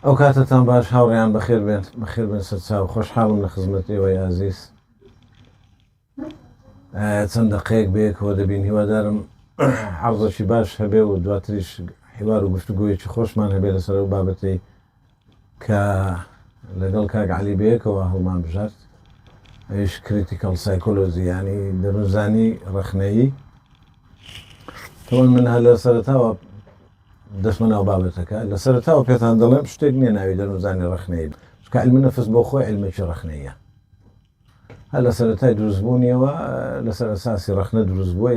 ئەو کاتتان باش هاوڕێیان بەخێر بێن بەخێر بن سەرچاو خۆشحاڵم لە خزمەتیەوەی ئازیز چەند دقەیەک بەیەکەوە دەبین هیوادارم عەرزێکی باش هەبێ و دواتریش حیوار و گفتوگۆیەکی خۆشمان هەبێ لەسەر ئەو بابەتەی کە لەگەڵ کاک عەلی بەیەکەوە هەڵمان بژارد ئەویش کریتیکەڵ سایکۆلۆژی یعنی دەروونزانی ڕەخنەیی تەوەن من هە لە سەرەتاوە دەستمە ناو بابەتەکە لە سەرەتاوە پێتان دەڵێم شتێک نییە ناوی دەروونزانی ڕەخنەیی چونکە عیلمی نەفس بۆ خۆی عیلمێکی ڕەخنەییە هە لە سەرەتای دروستبوونیەوە لەسەر ئەساسی ڕەخنە دروست بووە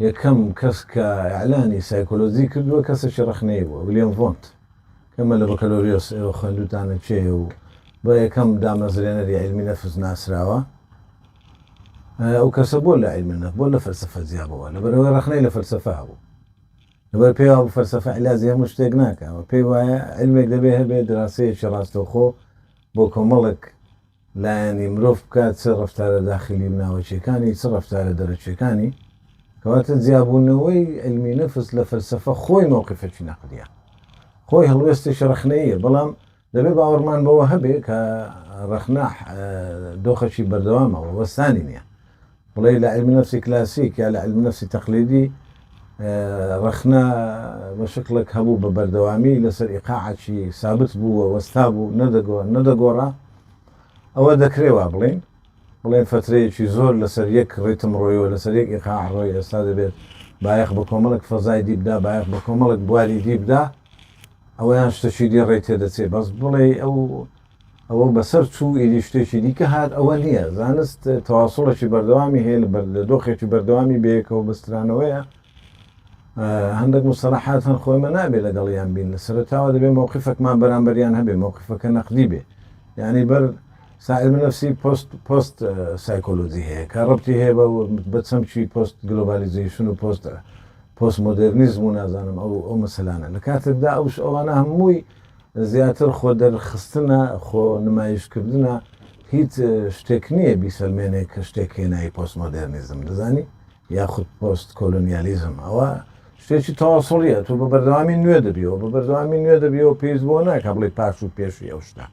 یەکەم کەس کە ئیعلانی سایکۆلۆژی کردووە کەسێکی ڕەخنەیی بووە ویلیام ڤۆنت کەمە لە بەکەلۆریۆس ئێوە خوێندووتانە چێ و بە یەکەم دامەزرێنەری عیلمی نەفس ناسراوە ئەو کەسە بۆ لە عیلمی نەفس بۆ لە فەلسەفە زیابەوە لەبەرەوەی ڕەخنەی لە فەلسەفە هەبوو لەبەر پێی وابوو فەلسەفە عیلازی هەموو شتێک ناکەوە پێی وایە عیلمێک دەبێ هەبێ دراسەیەکی ڕاستەوخۆ بۆ کۆمەڵێک لایەنی مرۆڤ بکات چ ڕەفتارە داخلی ناوەچیەکانی چ ڕەفتارە دەرەچیەکانی کەواتە جیابوونەوەی عیلمی نەفس لە فەلسەفە خۆی مۆقیفێکی نەقدیە خۆی هەڵوێستێکی ڕەخنەییە بەڵام دەبێ باوەڕمان بەوە هەبێ کە ڕەخنە دۆخەکی بەردەوامەوە وەستانی نییە بڵێ لە عیلمی نەفسی کلاسیک یا لە عیلمی نەفسی تەقلیدی ڕەخنە بە شکلێک هەبوو بە بەردەوامی لەسەر ئیقاعەکی سابت بووە وەستا بوو نەدەگۆڕا ئەوە دەکرێوە بڵێن فترەیەکی زۆر لەسەر یەک ڕێتم ڕۆیەوە لەسەر یەک ئیقاع ڕۆی ئێستا دەبێت بایەخ بە کۆمەڵک فەزای دیبدا بایەخ بە کۆمەڵک بواری دیبدا ئەوەیان شتەشی دی ڕێ تێدەچێت بەس بڵێ ئەوە بەسەر چوو ئیدی شتێکی دیکە هات ئەوە نییە زانست تەواصڵێکی بەردەوامی هەیە لە دۆخێکی بەردەوامی بەیەکەوە بەسترانەوەیە هەندێک مستەلاحات هەن خۆیمە نابێت لەگەڵیان بین لە سەرەتاوە دەبێت موقیفێکمان بەرامبەریان هەبێ موقیفەکە نەقدی بێ یعنی بەر عیلمی نەفسی پۆست سایکۆلۆژی هەیە کە ڕەبتی هەیە بە چەمچی پۆست گلۆبالیزیشن و پۆست مۆدرنیزم و نازانم ئەو مەسەلانە لە کاتێکدا ئەوانە هەمووی زیاتر خۆ دەرخستنە خۆ نمایشکردنە هیچ شتێک نییە بیسەلمێنێک کە شتێک هێنایی پۆست مۆدرنیزم دەزانی یاخود پۆست کۆلۆنیالیزم ئەوە شتێکی تەواصڵیە تو بە بەردەوامی نوێ دەبیەوە بە بەردەوامی نوێ دەبیەوە پێویست بۆ ناکە بڵێ پاش و پێشوی ئەو شتە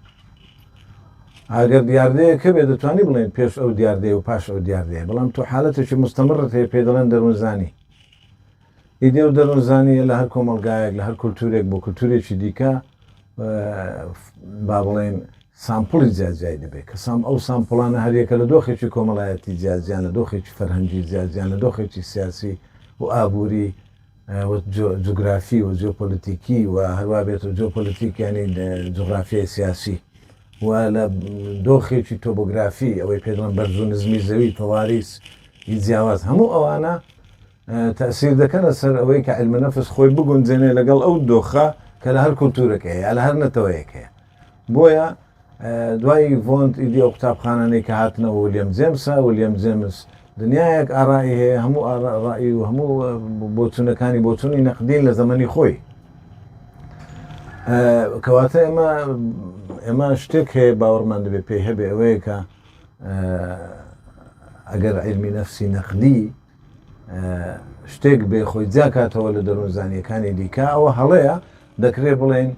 ئەگەر دیاردەیەکە بێ دەتوانی بڵێن پێش ئەو دیاردەیە و پاش ئەو دیاردەیە بەڵام تو حالەتێکی مستەمڕت هەیە پێ دەڵێن دەروونزانی ئیدێ و دەروونزانیە لە هەر کۆمەلگایەک لە هەر کولتورێک بۆ کولتورێکی دیکە با بڵێن سامپڵی جیاجیای دەبێت کە ئەو سامپڵانە هەریەکە لە دۆخێکی کۆمەڵایەتی جیاجیان لە دۆخێکی فەرهەنگی جیاجیان لە دۆخێکی سیاسی و ئابووری جوگرافی و جیۆپۆلیتیکی و هەروە بێت و جیۆپۆلیتیک ینی جوغرافیای سیاسی و لە دۆخێکی تۆپۆگرافی ئەوەی پێدەڵێن بەرز و نزمی زەوی تەواریس جیاواز هەموو ئەوانە تەسیر دەکەنە سەر ئەوەی کە عیلمی نەفس خۆی بگونجێنێ لەگەڵ ئەو دۆخە کە لە هەر کولتورێک هەیە لە هەر نەتەوەیەک هەیە بۆیە دوای ڤۆنت ئیدی ئەو قوتابخانانەی کە هاتنەوە ویلیام جێمسە ویلیام جێمس دنیایەک ئاڕایی هەیە هەموو ئاڕایی و هەموو بۆچوونەکانی بۆچوونی نەقدین لە زەمەنی خۆی کەواتە ئێمە شتێک هەیە باوەڕمان دەبێت پێی هەبێ ئەوەیە کە ئەگەر عیلمی نەفسی نەقدی شتێک بێ خۆی جاکاتەوە لە دەروونزانیەکانی دیکە ئەوە هەڵەیە دەکرێت بڵێن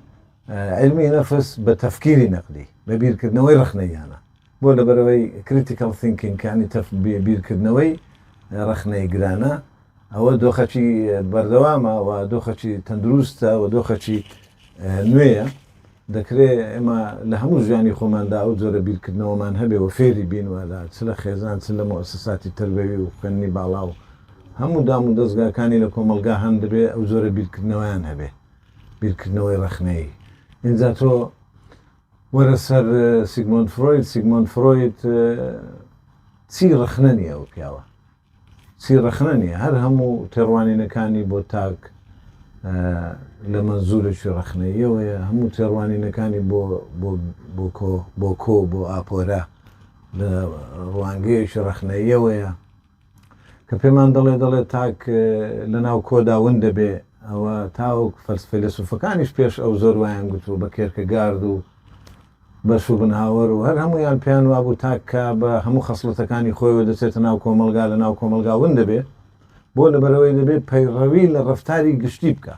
عیلمی نەفس بە تەفکیری نەقدی بە بیرکردنەوەی ڕەخنەیانە بۆ لەبەرەوەی کریتیکەڵ ثینکینگانی بیرکردنەوەی ڕەخنەی گرانە ئەوە دۆخەکی بەردەوامە و دۆخەکی تەندروستە و دۆخەکی نوێیە دەکرێت ئێمە لە هەموو ژیانی خۆماندا ئەو جۆرە بیرکردنەوەمان هەبێ و فێری بینوەدا چ لە خێزان چ لە مؤسساتی تەربەوی و خوێندنی باڵا و هەموو دام و دەستگاکانی لە کۆمەلگا هەن دەبێ ئەو جۆرە بیرکردنەوەیان هەبێ بیرکردنەوەی ڕەخنەیی اینجا تۆ وەرە سەر سیگمۆند فرۆید چی ڕەخنە نییە ئەو پیاوە چی ڕەخنە نییە هەر هەموو تێڕوانینەکانی بۆ تاک لە مەنزوورێکی ڕەخنەیەوەیە هەموو تێڕوانینەکانی بۆ کۆ بۆ ئاپۆرە لە ڕوانگەیەکی ڕەخنەیەوەیە کە پێمان دەڵێت تاک لە ناو کۆدا ون دەبێ ئەوە تاوک فەلسفەکانیش پێش ئەو زۆر وایان گوتو بە کێرکەگارد و بەش و بنهاوەر و هەر هەمویان پێیان وابوو تاکە بە هەموو خەسڵەتەکانی خۆیەوە دەچێتە ناو کۆمەلگا لە ناو کۆمەلگا ون دەبێت بۆ لەبەرەوەی دەبێت پەیڕەوی لە ڕەفتاری گشتی بکە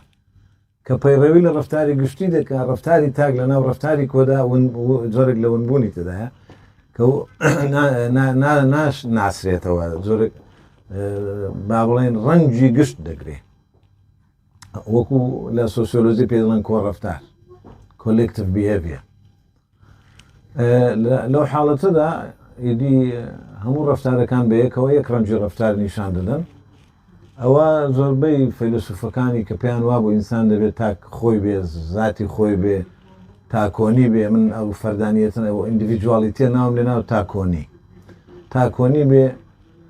کە پەیڕەوی لە ڕفتاری گشتی دەکات ڕفتاری تاک لە ناو ڕفتاری کۆدا زۆرێک لە ونبوونی تدایە کە ناسرێتەوە زۆرێک با بڵێن ڕەنگی گشت دەگرێت وەکو لە سۆسیۆلۆژی پێ دەڵێن کۆڕەفتار collective behavior لەو حاڵەتەدا ئیدی هەموو ڕفتارەکان بەیەکەوە یەک ڕەنگی ڕفتار نیشان دەدەن ئەوە زۆربەی فەیلسوفەکانی کە پێیان وا بۆ ئینسان دەبێت تا خۆی بێ ذاتی خۆی بێ تاکۆنی بێ من ئەو فەردانیەتن ئەوە ئیندیڤیدوالیتێ ناوم لێ ناو تاکۆنی بێ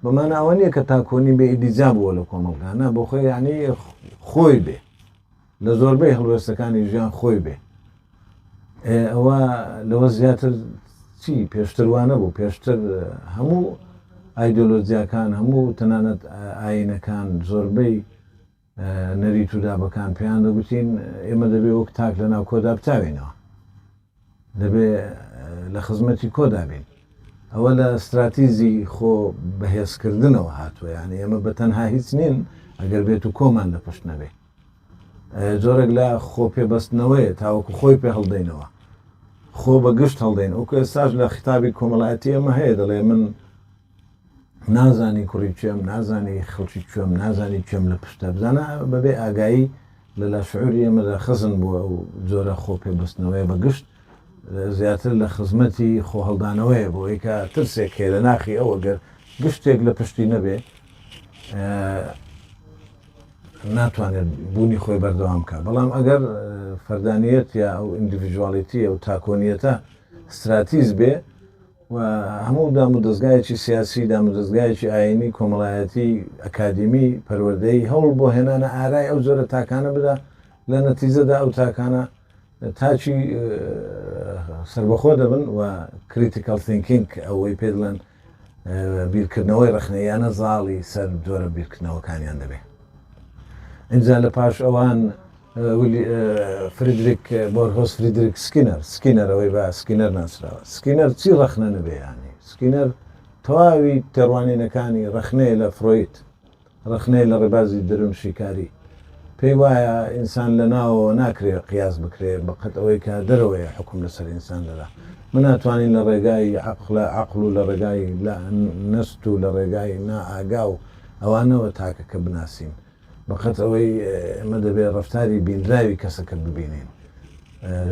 بەمانە ئەوە نییە کە تاکۆنی بێ ئیدیجا بووە لە کۆمەڵگانە بۆ خۆی یعنی خۆی بێ لە زۆربەی هەڵوێستەکانی ژیان خۆی بێ ئەوە لەوە زیاتر چی پێشتروانە بوو پێشتر هەموو ئایدۆلۆجیاکان هەموو تەنانەت ئاینەکان زۆربەی نەریت و دابەکان پێیان دەگوتین ئێمە دەبێ وەک تاک لە ناو کۆدا بتاوێنەوە دەبێ لە خزمەتی کۆدا بین ئەوە لە استراتیزی خۆ بەهێزکردنەوە هاتووە یعنی ئێمە بەتەنها هیچ نین ئەگەر بێت و کۆمان لە پشت نەبێ زۆرێک لە خۆ پێبەستنەوەیە تاوەکو خۆی پێ هەڵدەینەوە خۆ بە گشت هەڵدەین ئەوکە ئێستاش لە خیتابی کۆمەڵایەتی ئەمە هەیە دەڵێ من نازانی کوڕی کوێم نازانی خەڵکی کوێم نازانی کوێم لە پشتە بزانە بەبێ ئاگایی لە لاشعوری ئێمەدا خزن بووە و جۆرە خۆ پێبەستنەوەی بە گشت زیاتر لە خزمەتی خۆ هەڵدانەوەیە بۆ ئەیکە ترسێک هەیە لە ناخی ئەوە گەر گشتێک لە پشتی نەبێ ناتوانێت بوونی خۆی بەردەوام بکە بەڵام ئەگەر فەردانیەت یا ئەو ئیندیڤیدوالیتی و تاکۆنیەتە استراتیز بێ و هەموو دام و دەستگایەکی سیاسی دام و دەستگایەکی ئاینی کۆمەڵایەتی ئەکادمی پەروەردەی هەوڵ بۆ هێنانە ئارای ئەو جۆرە تاکانە بدە لە نەتیجەدا ئەو تاکانە تاچی سربەخۆ دەبن و کریتیکال تینکینگ ئەوەی پێ دەڵێن بیرکردنەوەی ڕخنەیانە زاڵی سەر جۆرە بیرکردنەوەکانیان دەبێت اینجا لە پاش ئەوان فریدریک بۆرهۆس فریدریک سکینەر ئەوەی بە سکینەر ناسراوە سکینەر چی ڕخنە نەبێیانی سکینەر تەواوی تێڕوانینەکانی ڕخنەیە لە فرۆید ڕخنەیە لە ڕێبازی درون شیکاری پێی وایە ئینسان لە ناوەوە ناکرێت قیاس بکرێت بەقەت ئەوەی کە دەرەوەیە حکوم لەسەر ئینسان دەدا من ناتوانین لە ڕێگای عەقڵ و لە ڕێگای نەست و لە ڕێگای نائاگا و ئەوانەوە تاکەکە بناسیین بەقەت ئەوەی ئەمە دەبێت ڕفتاری بینراوی کەسەکە ببینین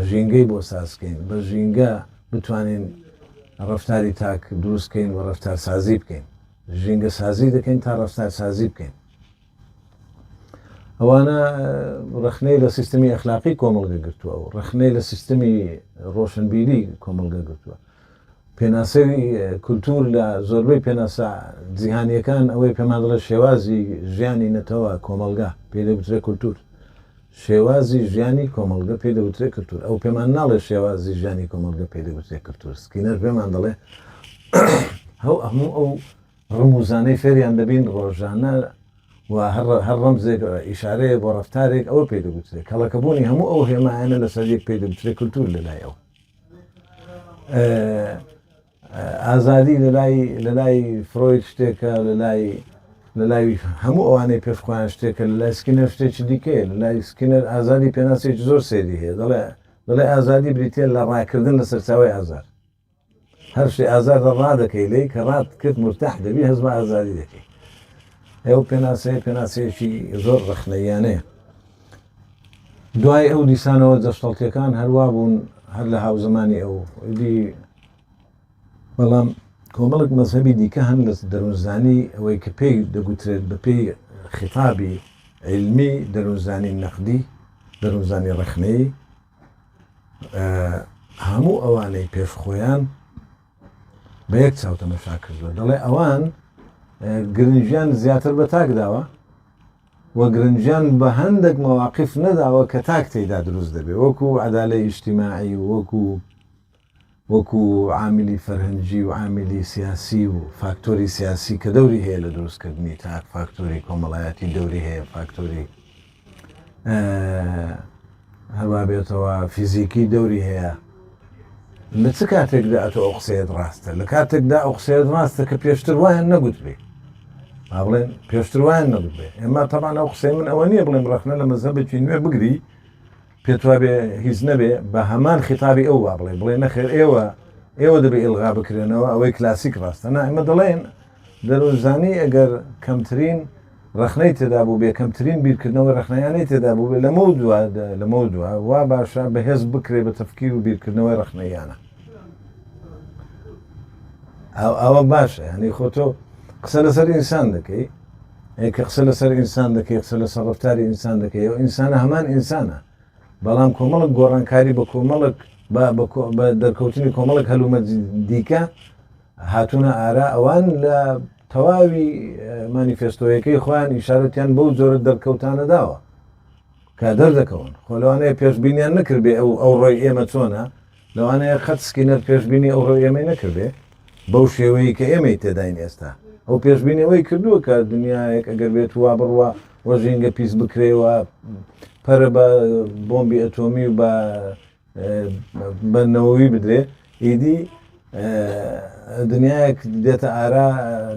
ژینگەی بۆ سازکەین بە ژینگە بتوانین ڕفتاری تاک دروستکەین و ڕفتار سازی بکەین ژینگە سازی دەکەین تا ڕفتار سازی بکەین ئەوانە ڕخنەی لە سیستمی ئەخلاقی کۆمەڵگە گرتووە و ڕخنەی لە سیستمی ڕۆشنبیری کۆمەڵگە گرتووە پێناسەوی کولتور لە زۆربەی پێناسا جیهانیەکان ئەوەی پێمان دەڵێت شێوازی ژیانی نەتەوە کۆمەڵگا پێ دەوترێت کولتور شێوازی ژیانی کۆمەڵگە پێ دەوترێت کولتور ئەو پێمان ناڵێت شێوازی ژیانی کۆمەڵگە پێ دەوترێت کولتور سکینەر پێمان دەڵێ هەموو ئەو ڕموزانەی فێریان دەبین ڕۆژانە و هەر ڕەمزێک ئیشارەیە بۆ ڕفتارێک ئەوە پێ دەگوترێت کەڵەکەبوونی هەموو ئەو هێمایانە لەسەر یەک پێ دەگوترێت کولتور لەلای ئەو ئازادی لە لای فرۆید شتێکە لە لای هەموو ئەوانەی پێشخوایان شتێکە لە لای سکینەر شتێکی دیکەیە لە لای سکینەر ئازادی پێناسێکی زۆر سێری هەیە دەڵێ ئازادی بریتێ لە ڕاکردن لە سەرچاوی ئازار هەر شتێ ئازار ڕا دەکەی لی کە ڕات کرد مرتاح دەبی هەزمە ئازادی دەکەی ئەو پێناسەیەکی زۆر ڕخنەیانەیە دوای ئەو دیسانەوە جەشتەڵکیەکان هەروە بوون هەر لە هاوزەمانی ئەو دی بەڵام کۆمەڵک مەزهەبی دیکە هەن لە دەروونزانی ئەوەی کە پێی دەگوترێت بە پێی خیتابی علمی دەروونزانی نەقدی دەروونزانی ڕخنەی هەموو ئەوانەی پێشخۆیان بە یەک چاوتەمەشا کردووە دەڵێ ئەوان گرنگیان زیاتر بە تاک داوە و گرنگیان بە هەندێک مەواقف نەداوە کە تاک تێیدا دروست دەبێت وەکو عەدالەی ئیجتیماعی وەکو عاملی فەرهەنگی و عاملی سیاسی و فاکتۆری سیاسی کە دەوری هەیە لە دروستکردنی تاک فاکتۆری کۆمەڵایەتی دەوری هەیە فاکتۆری هەروە بێتەوە فیزیکی دەوری هەیە لە چ کاتێکدا ئەتۆ ئەو قسەیەت ڕاستە لە کاتێکدا ئەو قسەیەت ڕاستە کە پێشتر وایان نەگوت بێ با بڵێن پێشتر وایان نەگوت بێ ئێمە تەمان ئەو قسەی من ئەوە نییە بڵێم ڕخنە لە مەزهەبێکی نوێ بگری پێتوا بێ هیچ نەبێ بە هەمان خیتابی ئەو وا بڵێ نەخێر ئێوە دەبێ ئڵغا بکرێنەوە ئەوەی کلاسیک ڕاستە نا ئێمە دەڵێن دەروزانی ئەگەر کەمترین ڕخنەی تێدا بوو بێ کەمترین بیرکردنەوە ڕخنەیانەی تێدا بوو بێ لەمە دووە وا باشە بەهێز بکرێ بە تەفکیر و بیرکردنەوەی ڕخنەیانە ئەوە باشە ینی خۆتۆ قسە لەسەر ئینسان دەکەی کە قسە لەسەر ئینسان دەکەی قسە لەسەر ڕفتاری ئینسان دەکەی ئەو ئینسانە هەمان ئینسانە بەڵام کۆمەڵک گۆڕانکاری بە کۆمەڵک بە دەرکەوتنی کۆمەڵک هەلومە دیکە هاتوونە ئارا ئەوان لە تەواوی مانیفێستۆیەکەی خۆیان ئیشارەتیان بەو جۆرە دەرکەوتانە داوە کە دەردەکەون خۆ لەوانەیە پێشبینیان نەکردبێ ئەو ڕۆی ئێمە چۆنە لەوانەیە خەت سکینەر پێشبینی ئەو ڕۆی ئێمەی نەکردێ بەو شێوەیە کە ئێمەی تێداین ئێستا ئەو پێشبینەوەی کردووە کە دنیایەک ئەگەر بێت وا بڕوە وەژینگە پیس بکرێەوە پەرە بە بۆمبی ئەتۆمی و بەنەوەوی بدرێ ئیدی دنیایەک دێتە ئارا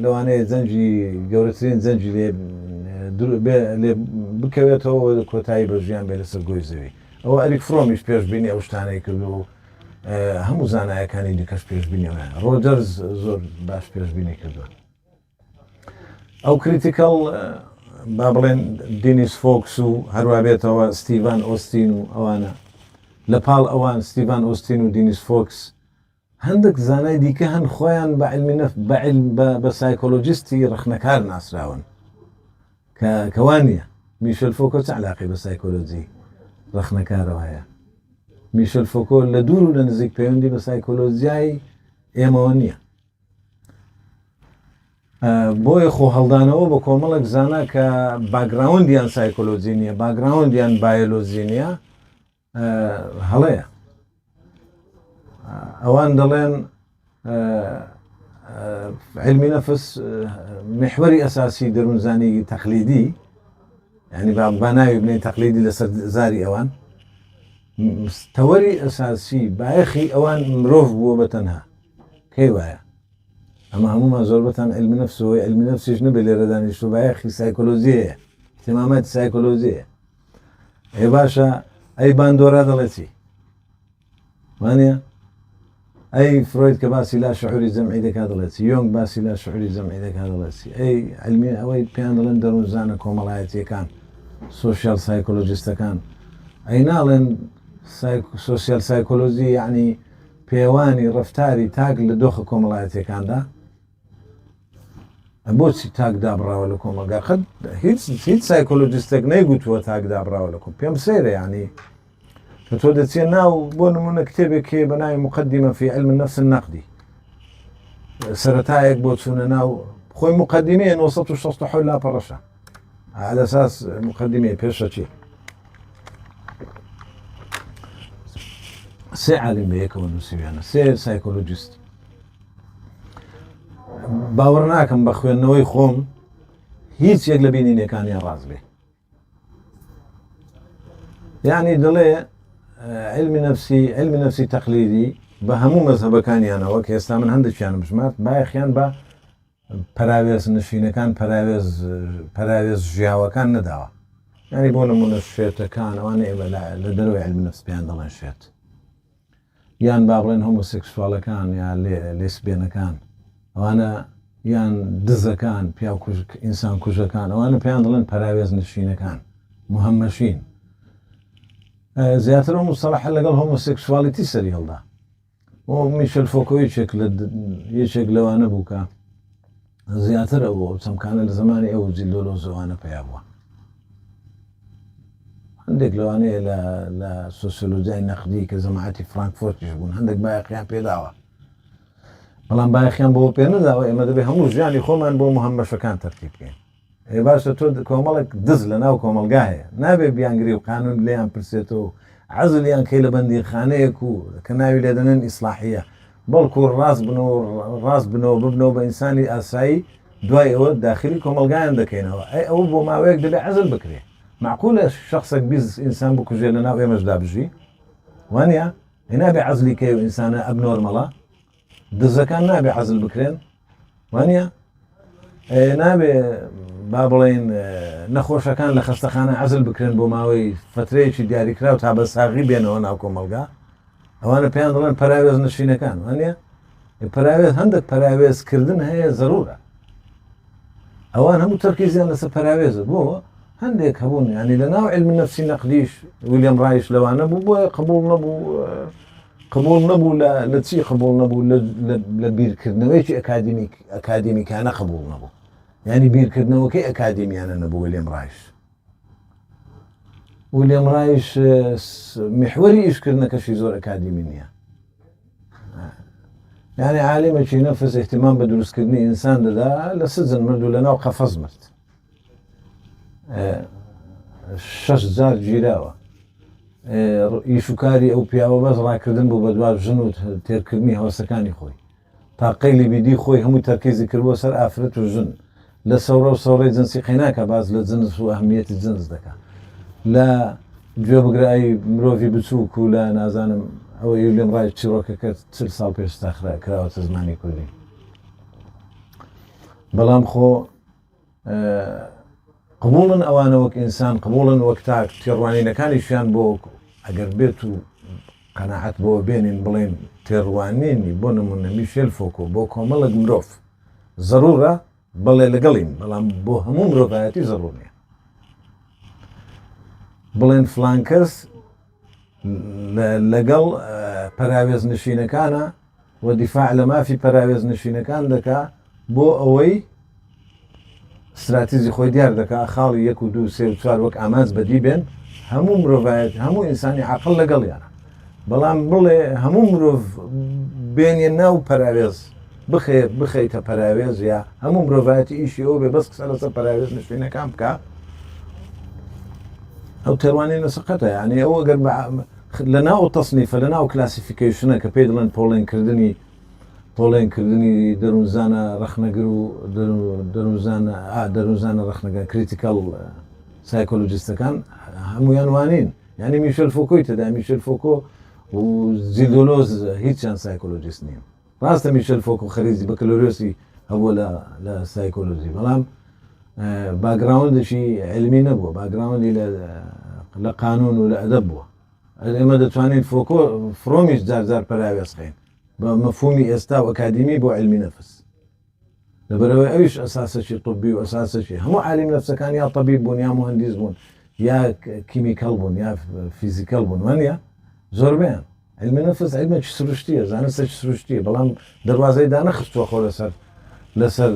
لەوانەیە زەنجی گەورەترین زەنجی لێ بکەوێتەوە کۆتایی بە ژیان بێ لەسەر گۆی زەوی ئەوە ئەریک فرۆمیش پێشبینی ئەو شتانەی کردو و هەموو زانایەکانی دیکەش پێشبینیەوە ڕۆجەرز زۆر باش پێشبینی کردووە ئەو کریتیکەڵ با بڵێن دینیس فۆکس و هەروە بێتەوە ستیڤان ئۆستین و ئەوانە لە پاڵ ئەوان ستیڤان ئۆستین و دینیس فۆکس هەندێک زانای دیکە هەن خۆیان بە علمی نەف بە سایکۆلۆجیستی ڕخنەکار ناسراون کەوان نیە میشل فۆکۆ چ علاقی بە سایکۆلۆجی ڕخنەکارەوە هەیە میشل فۆکۆ لە دوور و لە نزیک پەیوەندی بە سایکۆلۆجیای ئێمەوە نییە بۆیە خۆ هەڵدانەوە بە کۆمەڵک زانە کە باگراوندیان سایکۆلۆجی نییە باگراوندیان بایۆلۆجی نییە هەڵەیە ئەوان دەڵێن علمی نەفس محوەری ئەساسی دەروونزانی تەقلیدی یعنی با ناوی بنێ تەقلیدی لەسەر زاری ئەوان تەوەری ئەساسی بایەخی ئەوان مرۆڤ بووە بە تەنها کەی وایە ئەمە هەمومان زۆربەتان علمی نەفسەوەی علمی نەفسیش نەبێ لێرە دانیشتو بایەخی سایکۆلۆجیەیە احتیماماتی سایکۆلۆجیەیە ئێ باشە ئەی باندۆرا دەڵێ چی وانە ئەی فرۆید کە باسی لا شعوری جەمعی دەکات دەڵێت یۆنگ باسی لا شعوری جەمعی دەکات دەڵێت ئەی علمی ئەوەی پێیان دەڵێن دەروونزانە کۆمەڵایەتیەکان سۆشیال سایکۆلۆجیستەکان ئەی ناڵێن سۆسیال سایکۆلۆجی یعنی پێوانی ڕفتاری تاک لە دۆخە کۆمەڵایەتیەکاندا بۆچی تاک دابڕاوە لە کۆمەلگا قەت هیچ سایکۆلۆجیستێک نەیگوتووە تاک دابڕاوە لە کۆم پێم سەیرە یعنی تۆ دەچێ ناو بۆ نمونە کتێبێک کێ بە ناوی مقدمە في علم النفس النقدي سەرەتایەک بۆ چوونە ناو خۆی مقدمەیە 960 لاپەڕەشە على ئەساس مقدمەیە پێشە چی سێ عالم بەیەکەوە نووسیویانە سێ سایکۆلۆجیست باوەڕ ناکەم بە خوێندنەوەی خۆم هیچ یەک لە بینینەکانیان ڕاست بێ یعنی دەڵێ علمی نفسی تەقلیدی بە هەموو مەزهەبەکانیانەوە کە ئێستا من هەندێکیان بژمات بایەخیان بە پەراوێز نشینەکان پەراوێز ژیاوەکان نەداوە ینی بۆ نمونە شێتەکان ئەوانە لە دەروی علمی نفس پێیان دەڵێن شێت یان با بڵێن هۆمۆسێکسوالەکان یان لێسبێنەکان ئەوانە یان دزەکان پیا ئینسان کوژەکان ئەوانە پێیان دەڵێن پەراوێز نشینەکان مهمەشین زیاتر ئەو مستەلاحە لەگەڵ هۆمۆسێکسوالیتی سەری هەڵدا بۆ میشل فۆکۆ یەکێک لەوانە بوو کە زیاتر ئەوە چەمکانە لە زمانی ئەو جیلۆلۆزەوانە پیا بووە هەندێک لەوانەیە لە سۆسیۆلۆجیای نەقدی کە جەماعەتی فرانکفۆرتیش بوون هەندێک بایەخیان پێداوە بەڵام بایەخیان بۆ پێ نەداوە ئێمە دەبێت هەموو ژیانی خۆمان بۆ مهمەشەکان تەرتیب بکەین باشە تۆ کۆمەڵێک دز لە ناو کۆمەلگا هەیە نابێ بیانگری و قانون لێیان پرسێتەوە عەزلیان کەی لە بەندی خانەیەک و کە ناوی لێ دەنێن ئیسلاحیە بەڵکو ڕاست بنەوە ببنەوە بە ئینسانی ئاسایی دوای ئەوە داخلی کۆمەلگایان دەکەینەوە ئەوە بۆ ماوەیەک دەبێ عەزل بکرێ معقولە شخصێک بیست ئینسان بکوژێ لە ناو ئێمەشدا بژی وانە نابێ عەزلی کەی و ئینسانە ئەبنۆرمەڵە دزەکان نابێ عەزل بکرێن وانە نابێ با بڵێن نەخۆشەکان لە خەستەخانە عەزل بکرێن بۆ ماوەی فترەیەکی دیاریکراو تا بە ساغی بێنەوە ناو کۆمەلگا ئەوانە پێیان دەڵێن پەراوێز نشینەکان وانە پەراوێز هەندێک پەراوێزکردن هەیە ضرورە ئەوان هەموو تەرکیزیان لەسەر پەراوێزە بۆ هەندێک هەبوون ینی لە ناو علمی نەفسی نەقدیش ویلیام ڕایش لەوانە بوو بۆ قبول نەبوو لە چی قبول نەبوو لە بیرکردنەوەیکی ئەکادیمیکانە قبول نەبوو ینی بیرکردنەوەکەی ئەکادیمیانە نەبوو ویلیام ڕایش محوەری ئیشکردنەکەشی زۆر ئەکادیمی نییە یعنی عالمێکی نەفس احتیمام بە دروستکردنی ئینسان دەدا لە سجن مرد و لە ناو قەفەز مرد 6,000 گیراوە ئیشوکاری ئەو پیاوە بەس ڕاکردن بوو بە دوار ژن و تێرکردنی هەوسەکانی خۆی تا قەیلی بیدی خۆی هەمووی تەرکیزی کردووە سەر ئافرەت و ژن لە سەورە و سەورەی جنسی قەیناکە باز لە جنس و ئەهمیەتی جنس دەکات لە گوێ بگرایی مرۆڤی بچووک و لە نازانم ئەوە ویلیام ڕایش چیرۆکەکە 40 ساڵ پێش کراوەتە زمانی کوردی بەڵام خۆ قبولن ئەوانە وەک ئینسان قبولن وەک تا تێڕوانینەکانیشیان بۆ ئەگەر بێت و قەناعەت بۆ بێنین بڵێن تێڕوانینی بۆ نمونە میشێل فۆکۆ بۆ کۆمەڵک مرۆڤ ضرورە بەڵێ لەگەڵین بەڵام بۆ هەموو مرۆڤایەتی ضرور نییە بڵێن فلان کەس لەگەڵ پەراوێز نشینەکانە و دیفاع لە مافی پەراوێز نشینەکان دەکا بۆ ئەوەی استراتیزی خۆی دیار دەکا خاڵی 1 و 2 3 و 4 وەک ئامانج بەدی بێن هەموو مرۆڤایەت هەموو ئینسانی عاقڵ لەگەڵیانە بەڵام بڵێ هەموو مرۆڤ بێنێ ناو پەراوێز بخەیتە پەراوێز یا هەموو مرۆڤایەتی ئیشی ئەو بێ بەس قسە لەسەر پەراوێز نشینەکان بکە ئەو تێڕوانینە سەقەتە یعنی ئەوە گەر لە ناو تەصنیفە لە ناو کلاسیفیکیشنە کە پێی دڵێن پۆڵێنکردنی دەروونزانە ڕەخنەگر و دەروونزانە ڕەخنەگەر کریتیکال سایکۆلۆجیستەکان هەمویان وانین یعنی میشێل فۆکۆی تێدا میشێل فۆکۆ و زیدۆلۆز هیچیان سایکۆلۆجیست نییە ڕاستە میشێل فۆکۆ خەریزی بەکەلۆریۆسی هەبووە لە سایکۆلۆژی بەڵام باگراوندشی علمی نەبووە باگراوندی لە قانون و لە ئەدەب بووە ئێمە دەتوانین فۆکۆ فرۆمیش جارجار پەراوێزخین بە مەفهومی ئێستا و ئەکادیمی بۆ علمی نەفس لەبەرەوەی ئەویش ئەساسەکی طبی و ئەساسەکی هەموو عالم نەفسەکان یا طبیب بوون یا مهندس بوون یا کیمیکەڵ بوون یا فیزیکەڵ بوون وانە زۆربیان علمی نەفس علمێکی سروشتیە زانستێکی سروشتیە بەڵام دەواازەی دانەخستووە خۆ لەسەر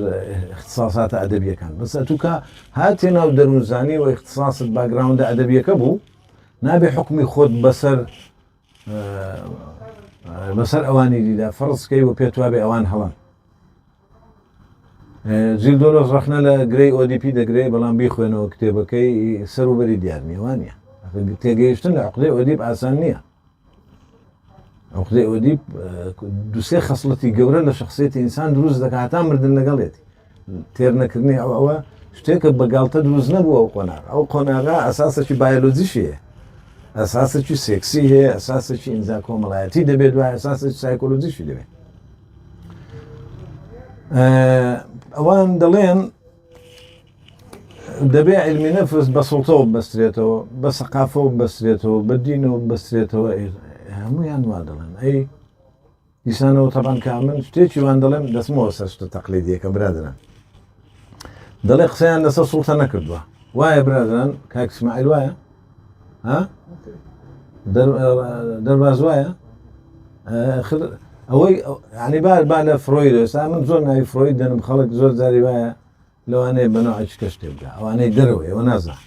اختصاساتە ئەدەبیەکان بەس ئەتووکە هاتێ ناو دەروونزانی و اختصاست باگراوندە ئەدەبیەکە بوو نابێ حکمی خۆت بەسەر ئەوانی دیدا فەرزکەی و پێتوابێ ئەوان هەڵان زیلدۆلۆز ڕەخنە لە گرەی ئۆدیپی دەگرێت بەڵام بیخوێنەوە کتێبەکەی سەروبەری دیار نیوانە تێگەیشتن لە عقدەی ئۆدیپ ئاسان نییە عقدەی ئۆدیپ دووسێ خەسڵەتی گەورە لە شخصیەتی ئینسان دروست دەکات هەتا مردن لەگەڵێتی تێر نەکردنی ئەوە شتێکە بەگاڵتە دروست نەبووە ئەو قۆناغا ئەساسێکی بایۆلۆجیشیە ئەساسێکی سێکسی هەیە ئەساسێکی ئینجا کۆمەڵایەتی دەبێت دوای ئەساسێکی سایکۆلۆجیشی دەبێت ئەوان دەڵێن دەبێ علمی نەفس بە سوڵتەوە بەسترێتەوە بە سەقافەوە بەسترێتەوە بە دینەوە بەسترێتەوە هەمویان وا دەڵێن ئەی دیسانەوە تەبان کە من شتێکی وان دەڵێم دەستمەوە سەر شتە تەقلیدیەکە برادران دەڵێ قسەیان لەسەر سوڵتە نەکردووە وایە برادران کاک اسماعیل وایە دەرباز وایە ئەوەی ینی با لە فرۆید ئێستا من زۆر ناوی فرۆید دەنم خەڵک زۆر جاری وایە لەوانەیە بەنەوەی کە شتێ بکە ئەوانەی دەرەوە ئێوە نازان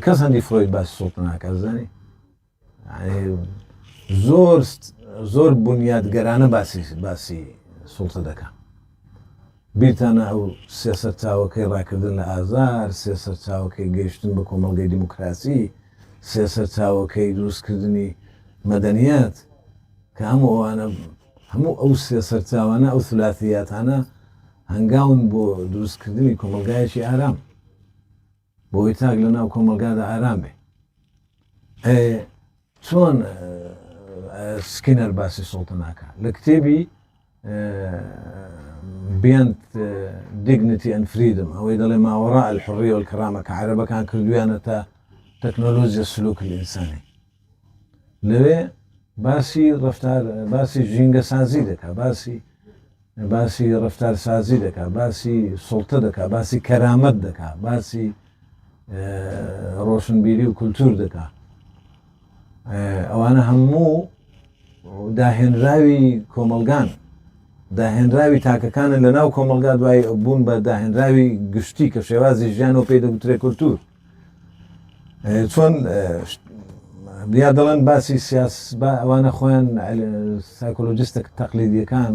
کەس هەندی فرۆید باسی سوڵتە ناکات زانی زۆر بنیادگەرانە باسی سوڵتە دەکات بیرتانە ئەو سێسەر چاوەکەی ڕاکردن لە ئازار سێسەر چاوەکەی گەیشتن بە کۆمەڵگەی دیموکراسی سێسەر چاوەکەی دروستکردنی مەدەنیەت کە هەموو ئەو سێسەر چاوانە ئەو ثلاثیاتانە هەنگاون بۆ دروستکردنی کۆمەلگایەکی ئارام بۆی تاک لە ناو کۆمەلگادا ئارام بێ چۆن سکینەر باسی سوڵتە ناکات لە کتێبی beyond dignity and freedom أو إذا ما وراء الحرية والكرامة كعربة كان كردويانة تكنولوجيا السلوك الإنساني لوي باسی رفتار باسی ژینگە سازی دەکات باسی رفتار سازی دەکات باسی سڵتە دەکات باسی کەرامەت دەکات باسی ڕۆشنبیری و کولتور دەکات ئەوانە هەموو داهێنراوی کۆمەلگان داهێنراوی تاکەکانن لە ناو کۆمەلگا دوای بوون بە داهێنراوی گشتی کە شێوازی ژیان و پێی دەگوترێ کولتور چۆن بیا دەڵێن باسی سیاس ئەوانە خۆیان سایکۆلۆجیستە تەقلیدیەکان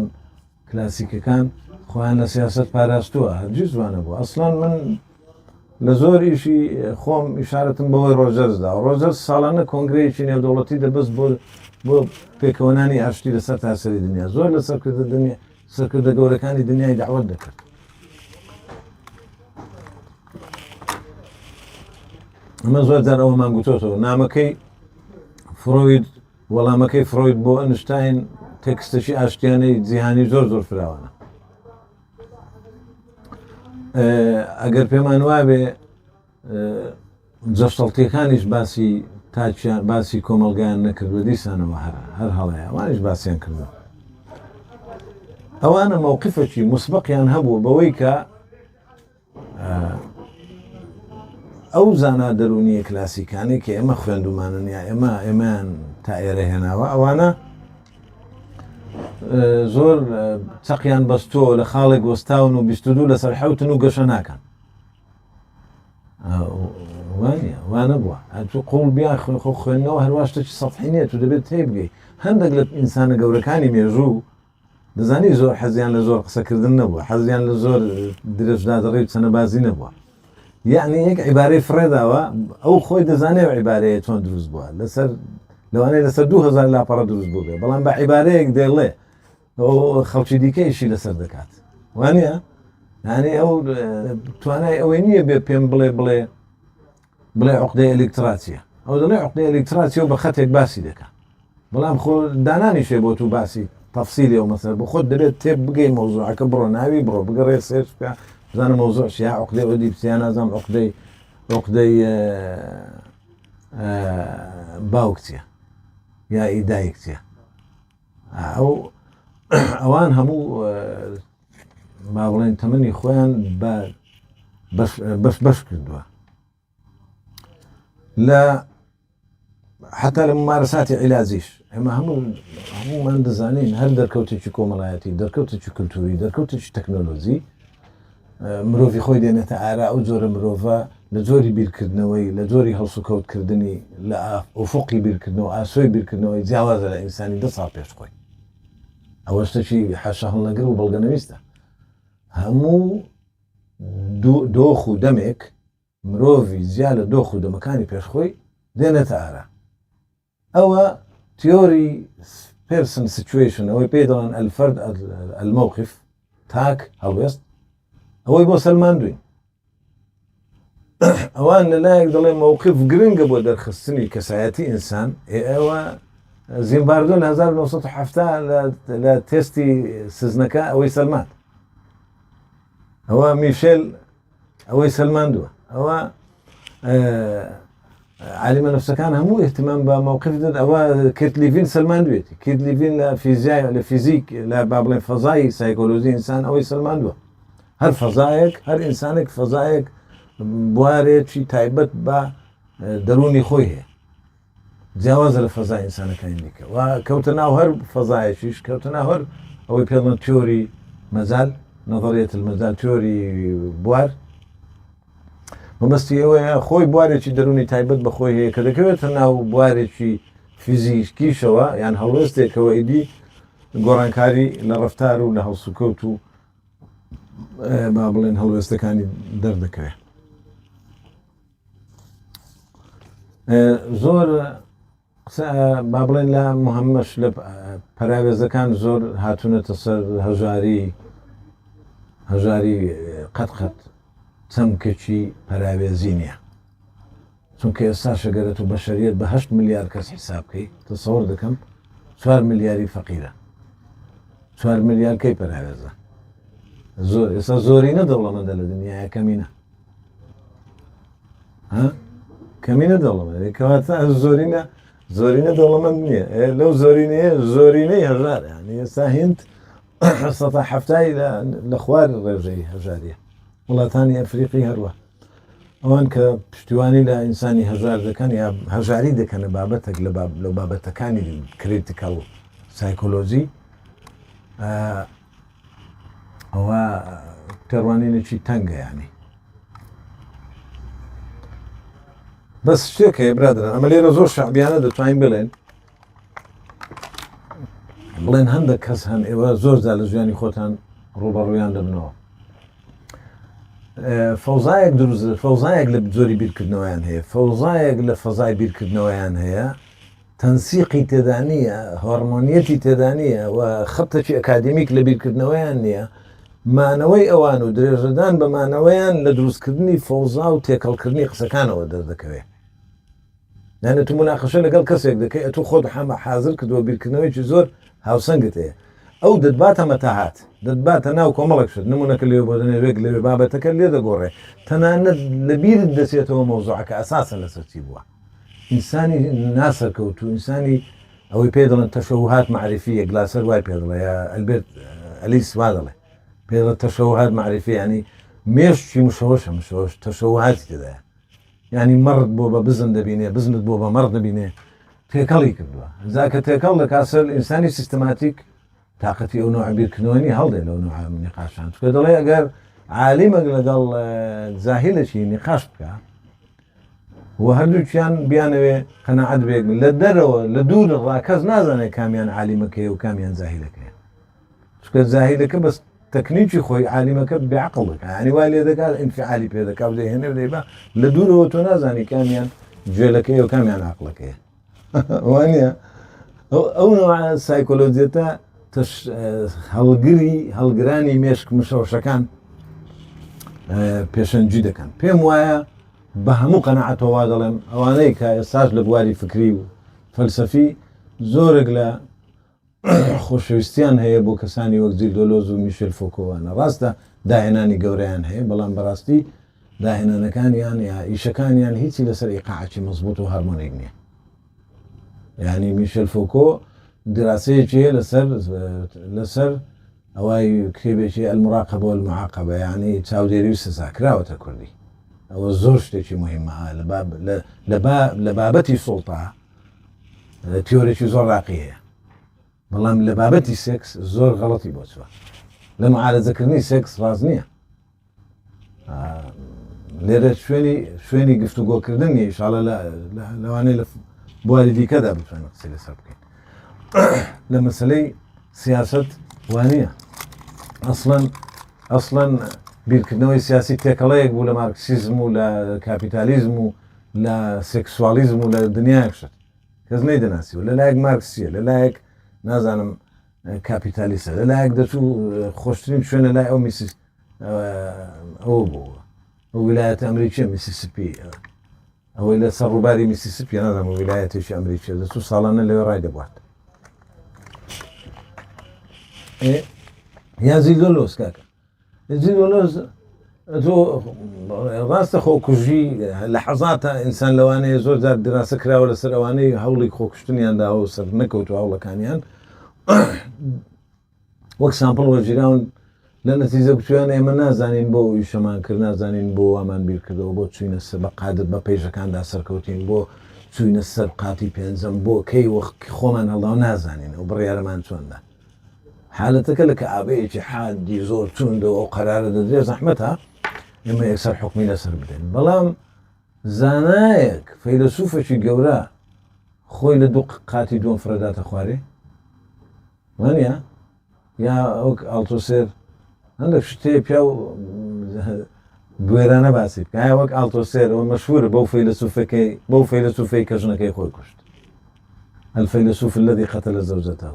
کلاسیکەکان خۆیان لە سیاست پاراستووە هەرگیز جوانە بوو ئەسڵان من لە زۆر ئیشی خۆم ئیشارەتم بەوەی ڕۆژەرزدا ڕۆژەرز ساڵانە کۆنگرەیەکی نێودەوڵەتی دەبەست بۆ پێکەوەنانی ئاشتی لەسەر تاسەری دنیا زۆر لە سەرکردە گەورەکانی دنیای داوت دەکرد ئەمە زۆر جار ئەوەمان گوتۆتەوە نامەکەی فرۆید وەڵامەکەی فرۆید بۆ ئەنشتاین تێکستەشی ئاشتیانەی جیهانی زۆر فراوانە ئەگەر پێمان وابێ جەشتەڵتیەکانیش باسی کۆمەلگایان نەکردوە دیسانەوە هەر هەڵەیە ئەوانیش باسییان کردوە ئەوانە مووقفێکی مسبقیان هەبوو بەوەی کە ئەو زانا دەرونیە کلاسیکانی کە ئێمە خوێندومانن یا ئێمەیان تا ئێرە هێناوە ئەوانە زۆر چەقیان بەستۆ لە خاڵێک وەستاون و 22 لەسەر حەوتن و گەشە ناکەن وانە بووە قوڵ بیا خوێندنەوە هەروە شتێکی سەطحی نیە تو دەبێت تێبگەی هەندێک لە ئینسانە گەورەکانی مێژوو دەزانی زۆر حەزیان لە زۆر قسەکردن نەبووە حەزیان لە زۆر درێژدادەڕێ و چەنەبازی نەبووە یعنی یەک عیبارەی فرێداوە ئەو خۆی دەزانێت عیبارەیە چۆن دروست بووە لەسەر لەوانەیە لەسەر 2000 لاپەڕە دروست بوو بێ بەڵام بە عیبارەیەک دێڵێ ئەو خەڵکی دیکەیشی لەسەر دەکات وانە یعنی ئەو توانای ئەوەی نییە بێ پێم بڵێ عقدەی ئەلکتراتیە ئەو دەڵێ عقدەی ئەلکتراتیە و بە خەتێک باسی دەکات بەڵام خۆ دانانیشێ بۆ تو باسی تەفسیلی ئەو مەسەر بۆ خۆت دەبێت تێب بگەی مەوزوعەکە بڕۆ ناوی بڕۆ بگەڕێ سێرچ بکە بزانە مەوزوعش یا عقدەی ئۆدیپسیان نازانم عقدەی باوکچیە یا ئیدایکچیە ئەوان هەموو با بڵێن تەمەنی خۆیان بەش کردووە لە حتا لە ممارەساتی عیلازیش ئێمە هەموومان دەزانین هەر دەرکەوتێکی کۆمەڵایەتی دەرکەوتێکی کولتوری دەرکەوتێکی تەکنۆلۆژی مرۆڤی خۆی دێنێتە ئارا ئەو جۆرە مرۆڤە لە جۆری بیرکردنەوەی لە جۆری هەڵسوکەوتکردنی لە ئوفقی بیرکردنەوە ئاسۆی بیرکردنەوەی جیاوازە لە ئینسانی 10 ساڵ پێش خۆی ئەوە شتێکی حاشا هەڵنەگر و بەڵگەنەویستە هەموو دۆخ و دەمێک مرۆڤی زیاد لە دۆخ و دەمەکانی پێشخۆی دێنێتە ئارا ئەوە تیۆری پێرسن سیچویشن ئەوەی پێ دەڵێن ئەلفەرد المەوقف تاک هەڵوێست ئەوەی بۆ سەلماندووین ئەوان لەلایەک دەڵێ مووقف گرنگە بۆ دەرخستنی کەسایەتی ئینسان ئێوە زیمباردۆ لە 1970 لە تێستی سزنەکە ئەوەی سەلماند ئەوە میشێل ئەوەی سەلماندووە ئەوە عالمە نەفسەکان هەموو احتمام بە مووقف دەد ئەوە کێتلیڤین سەلماندوێتی کێتلیڤین لە فیزیک لە با بڵێن فەزای سایکۆلۆژی ئینسان ئەوەی سەلماندووە هەر فەزایەک هەر ئینسانێک فەزایەک بوارێکی تایبەت بە دەرونی خۆی هەیە جیاوازە لە فەزای ئینسانەکانی دیکە و کەوتە ناو هەر فەزایەکیش کەوتە ناو هەر ئەوەی پێڵێن تیۆری مەزال نەظەریەت المەزال تیۆری بوار مەبەستی ئەوەیە خۆی بوارێکی دەرونی تایبەت بە خۆی هەیە کە دەکەوێتە ناو بوارێکی فیزیکیشەوە یان هەڵوێستێکەوە ئیدی گۆڕانکاری لە ڕەفتار و لە هەڵسوکەوت و با بڵێن هەڵوێستەکانی دەردەکەوێت زۆر با بڵێن لە مهمەش لە پەراوێزەکان زۆر هاتوونەتە سەر هەژاری قەت چەمکەکی پەراوێزی نییە چونکە ئێستا شەگەرەت و بەشەریەت بە 8 ملیار کەس حساب بکەی تەسەوەر دەکەم 4 ملیاری فەقیرە 4 ملیار کەی پەراوێزە زورينة دولة من الدنيا كمينة ها كمينة دولة من كواتا زورينة دولة من الدنيا لو زورينة هجار يعني ساهنت سطح حفتاي لأخوار الرجعي هجارية والله ثاني أفريقي هروه ئەوان کە پشتیوانی لە ئینسانی هەژار دەکەن یا هەژاری دەکەن لە بابەتێک لە بابەتەکانی کریتیکەڵ سایکۆلۆژی ئەوە تێڕوانینێکی تەنگە یانی بەس شتێک هەیە برادران ئەمە لێرە زۆر شەعبیانە دەتوانین بڵێن هەندێک کەس هەن ئێوە زۆر جار لە ژیانی خۆتان ڕوبەڕوویان دەبنەوە فەوزایەک لە جۆری بیرکردنەوەیان هەیە فەوزایەک لە فەزای بیرکردنەوەیان هەیە تەنسیقی تێدا نییە هۆرمۆنیەتی تێدا نییە و خەتێکی ئەکادمیک لە بیرکردنەوەیان نییە مانەوەی ئەوان و درێژەدان بە مانەوەیان لە دروستکردنی فەوزا و تێکەڵکردنی قسەکانەوە دەردەکەوێت یانە تو مناقەشە لەگەڵ کەسێک دەکەی ئەتو خۆت حازر کردووە بیرکردنەوەیکی زۆر هاوسەنگت هەیە ئەو دەتباتە مەتاهات دەتباتە ناو کۆمەڵێک شت نمونەکە لێ بۆ دەنێوێک لەوێ بابەتەکە لێ دەگۆڕێ تەنانەت لەبیرت دەچێتەوە مەوزوعەکە ئەساسن لەسەرچی بووە ئینسانی ناسەرکەوت و ئینسانی ئەوەی پێ دەڵێن تەشەوهات معرفیە گلاسەر وای پێ دەڵێ یا ئەلبێرت ئەلیس وا دەڵێ پێ دەڵێت تەشەوهات معرفی ینی مێشتی مشەوەشە مشەوەش تەشەوهاتی تێدایە ینی مەڕت بۆ بە بزن دەبینێ بزنت بۆ بە مەڕ دەبینێ تێکەڵی کردووە زاکە تێکەڵ لە کاسەر ئینسانی سیستماتیک تااقەتی ئەو نوع بیرکردنەوەنی هەڵدێ لەو نوع نقاشان چکە دەڵێ ئەگەر عالیمەک لەگەڵ زاهیلەکی نقاش بکە و هەردووچیان بیانەوێ قەناعەت بێک لە دەرەوە لە دوور ڕاکەس نازانێت کامیان عالیمەکەی و کامیان زاهیلەکەی چکە زاهیلەکە بەس تەکنیکی خۆی عالیمەکە بێعقڵ دەکات ینی وای لێ دەکات ئینفعالی پێ دەکات دەهێنێ دەیبا لە دوورەوە تۆ نازانی کامیان گوێلەکەی و کامیان عقڵەکەیە وانە ئەو نوع سایکۆلۆجیەتە هەڵگرانی مێشک مشەوشەکان پێشەنجی دەکەن پێم وایە بە هەموو قەنەعەتەوە دەڵێم ئەوانەی کە ئێستاش لە بواری فکری و فەلسەفی زۆرێک لە خۆشەویستیان هەیە بۆ کەسانی وەک جیل دۆلۆز و میشێل فۆکۆوانە ڕاستە داهێنانی گەورەیان هەیە بەڵام بەڕاستی داهێنانەکانیان یا ئیشەکانیان هیچی لەسەر ئیقاعەتی مەزبوط و هەرمۆنیک نییە یعنی میشێل فۆکۆ دراسەیەکی لەسەر ئەوەی کتێبێکی ئەلموراقەبە والمعاقبە یعنی چاودێری و سزاکراوەتە کوردی ئەوە زۆر شتێکی مهمە لە بابەتی سوڵتا تیۆرێکی زۆر ڕاقی هەیە بەڵام لە بابەتی سێکس زۆر غەڵەتی بۆ چوە لە معالەجەکردنی سێکس ڕاز نییە لێرە شوێنی گفتوگۆکردن نیە ئینشاڵڵا لەوانەیە لە بواری دیکەدا بتوانین قسەی لەسەر بکەین لە مەسەلەی سیاست وانە ئەسڵەن بیرکردنەوەی سیاسی تێکەڵەیەک بوو لە مارکسیزم و لە کاپیتالیزم و لە سێکسوالیزم و لە دنیایەک شت کەس نەیدەناسی و لەلایەک مارکسیە لەلایەک نازانم کاپیتالیسە لەلایەک دەچوو خۆشترین شوێنە لای ئەو ئەوە بووە ئەو ویلایەتە ئەمریکی میسیسیپی ئەوەی لە سەر ڕووباری میسیسیپی نازانم ویلایەتێکی ئەمریکی دەچوو ساڵانە لەوێ ڕای دەبوات یا زیلۆلۆز کاکە زیلۆلۆز تۆ ڕاستە خۆکوژی لە حەزاتە ئینسان لەوانەیە زۆر جار دراسە کراوە لەسەر ئەوانەی هەوڵی خۆکشتنیاندا و سەر نەکەوت و هەوڵەکانیان وەک سامپڵ وەرگیراون لە نەتیجە بچویان ئێمە نازانین بۆ ئیشەمان کرد نازانین بۆ ئەمان بیرکردەوە بۆ چوینە سەر بە قادت بە پێیژەکاندا سەرکەوتین بۆ چوینە سەر قاتی پێنجەم بۆ کەی وەختی خۆمان هەڵداو نازانین و بڕیارەمان چۆندا حالەتەکە لە کە ئابەیەکی حادی زۆر چوندەوە ئەو قەرارە دەدرێ زەحمەتە ئێمە یەکسەر حکمی لەسەر بدەین بەڵام زانایەک فەیلسوفێکی گەورە خۆی لە دوو قاتی دووەم فرەداتە خوارێ وانە یا ئەوک ئالتۆسێر هەندێک شتێ پیا و گوێرانە باسی بکە وەک ئالتۆسێر ئەوە مەشهورە بەو فەیلسوفەی کە ژنەکەی خۆی کوشت الفەیلسوف الذي قتل زوجته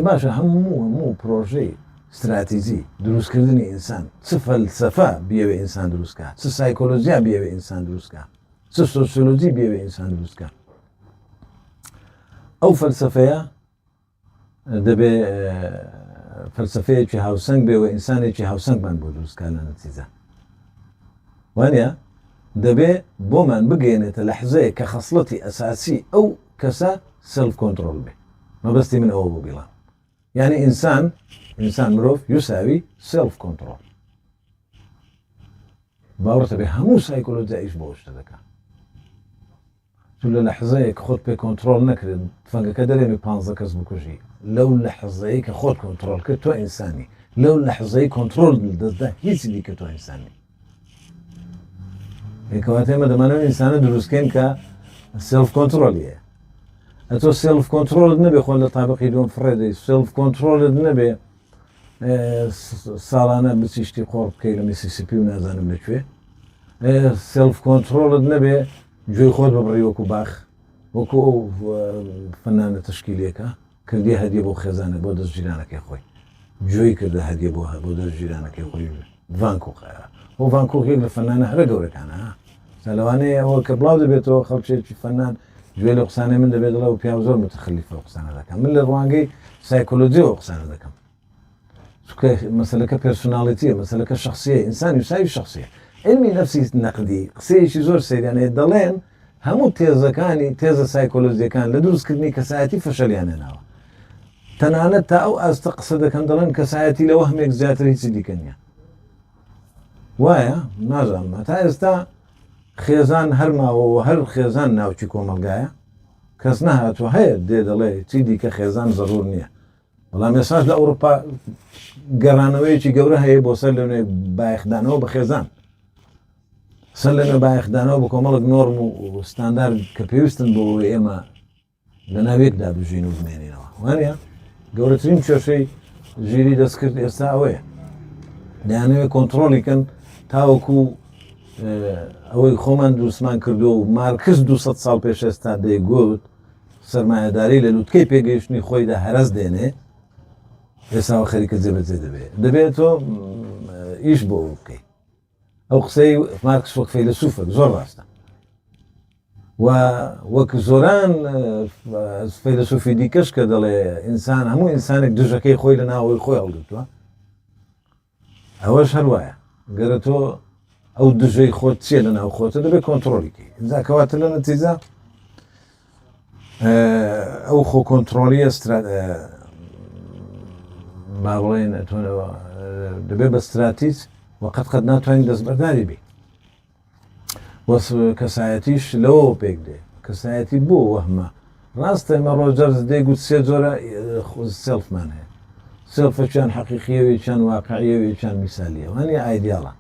باشە هەموو پرۆژەی استراتیژی دروستکردنی ئینسان چ فەلسەفە بیەوێ ئینسان دروستکە چ سایکۆلۆژیا بیەوێ ئینسان دروستکە چ سۆسیۆلۆژی بیەوێ ئینسان دروستکە ئەو فەلسەفەیە دەبێ فەلسەفەیەکی هاوسەنگ بێ و ئینسانێکی هاوسەنگمان بۆ دروستکە لە نەتیجە وانە دەبێ بۆمان بگەێنێتە لەحزەیە کە خەسڵەتی ئەساسی ئەو کەسە سلف کۆنترۆل بێ مەبەستی من ئەوە بۆ بیڵام یعنی ئینسان مرۆڤ یوساوی سلف کۆنترۆل باوەڕتە بێ هەموو سایکۆلۆجیایش بۆ شتە دەکات تو لە لەحزەیەک خۆت پێ کۆنترۆل نەکرد فەنگەکە دەرێنی 15 کەس بکوژی لەو لەحزەیە کە خۆت کۆنترۆل کرد تۆ ئینسانی لەو لەحزەی کۆنترۆل دەستدا هیچی دیکە تۆ ئینسانی کەواتە ئێمە دەمانەوە ئینسانە دروستکەین کە سلف کۆنترۆلیە ئەتۆ سلف کۆنترۆلت نەبێ خۆن لە تابقی دوم فڕێدەی سلف کۆنترۆلت نەبێ ساڵانە بچیشتی خۆڕ بکەی لە میسیسیپی و نازانم لەکوێ سلف کۆنترۆلت نەبێ گوێی خۆت ببڕی وەکو باخ وەکو ئەو فەنانە تشکیلێکە کردی هەدیە بۆ خێزانە بۆ دەست ژیرانەکەی خۆی گوێی کردە هەدیە بۆ دەست ژیرانەکەی خۆی ڤانکۆخە بۆ ڤانکۆخێک لە فەنانە هەرە گەورەکانە لەوانەیە ئەوە کە بڵاو دەبێتەوە خەڵکێکی فەنان گوێ لە قسانەی من دەبێت لەو پیا زۆر متخلیفە قسانە دەکەم من لە ڕوانگەی سایکۆلۆجیەوە قسانە دەکەم مەسەلەکە پێرسۆناڵیتیە مەسەلەکە شخصیە ئینسانی وساوی شخصیە علمی نەفسی نەقدی قسەیەکی زۆر سەیرانەیە دەڵێن هەموو تێزەکانی تێزە سایکۆلۆجیەکان لە دروستکردنی کەسایەتی فەشەلیانێناوە تەنانەت تا ئەو ئاستە قسە دەکەن دەڵێن کەسایەتی لەوە هەمێک زیاتر هیچی دیکە نییە وایە نازانم تا ئێستا خێزان هەرماوەوە هەر خێزان ناوچی کۆمەلگایە کەس نەهاتوە هەیە دێ دەڵێ چی دیکە خێزان زەڕور نییە بەڵام ێساش لە ئەوروپا گەڕانەوەیەکی گەورە هەیە بۆ سەر لەنوێ بایەخدانەوە بە خێزان سەر لەنوێ بایەخدانەوە بە کۆمەڵک نۆرم و ستاندار کە پێویستن بۆ ئێمە لە ناوێکدا بژین و بمێنینەوە وانە گەورەترین کێشەی ژیری دەستکرد ئێستا ئەوەیە دەیانەوێت کۆنتڕۆلیکەن تاوەکو ئەوەی خۆمان دروستمان کردو و مارکس 200 ساڵ پێش ئێستا دەیگوت سەرمایهداری لە لووتکەی پێگەیشتنی خۆیدا هەرەز دێنێ ئێستاوە خەریکە جێبەجێ دەبێت دەبێت تۆ ئیش بۆ بکەیت ئەو قسەی مارکس وەک فەیلسوفە زۆر ڕاستە و وەک زۆران فەیلسوفی دیکەش کە دەڵێ ئینسان هەموو ئینسانێک دژەکەی خۆی لە ناوەی خۆی هەڵگرتووە ئەوەش هەروایە گەرە تۆ ئەو دژەی خۆت چیە لە ناو خۆتە دەبێت کۆنتڕۆلیکەی جاکەواتە لە نەتیجە ئەو خۆ کۆنتڕۆلیە با بڵێن دەبێت بە استراتیج وەقەت قەت ناتوانین دەستبەرداری بێ کەسایەتیش لەوە پێک دێ کەسایەتی بۆ وەهمە ڕاستە ئێمە ڕۆژەرز دەیگوت سێ جۆرە سێلفمان هەیە سێلفەکیان حەقیقیەوەی چەند واقعیەوەی چەند میسالیە وانە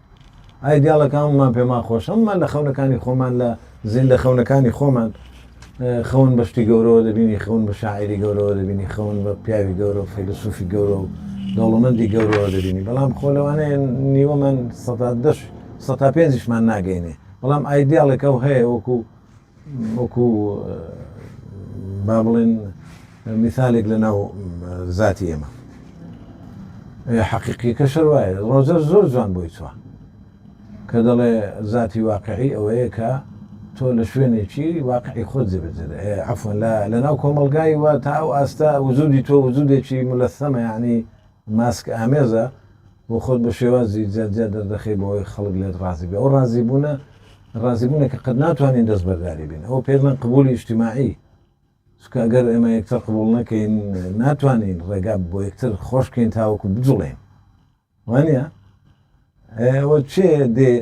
ئایدیاڵەکانمان پێمان خۆش هەممان لە خەونەکانی خۆمان لە زیندە خەونەکانی خۆمان خەون بەشتی گەورەوە دەبینی خەون بە شاعری گەورەوە دەبینی خەون بە پیاوی گەورە و فەیلسوفی گەورە و دەوڵەمەندی گەورەوە دەبینی بەڵام خۆ لەوانەیە نیوەمان 105مان ناگەینێ بەڵام ئایدیاڵێکە و هەیە وەکو با بڵێن میثالێک لە ناو ذاتی ئێمە حەقیقیەکە شەروایە ڕۆژەر زۆر جوان بۆی چوە کە دەڵێ ذاتی واقعی ئەوەیە کە تۆ لە شوێنێکی واقعی خۆت جێبەجێ عەفوەن لە ناو کۆمەلگای وە تا ئەو ئاستا وجودی تۆ وجودێکی ملەثەمە یعنی ماسک ئامێزە بۆ خۆت بە شێوازی جیا دەردەخی بۆەوەی خەڵک لێت ڕازی بێ ئەو ڕازیبوونە کە قەت ناتوانین دەستبەرداری بین ئەو پێڵەن قبولی ئیجتیماعی چکە ئەگەر ئێمە یەکتر قبول نەکەین ناتوانین ڕێگا بۆ یەکتر خۆشکەین تاوەکو بجوڵێن وانە ئەوە چێ دێ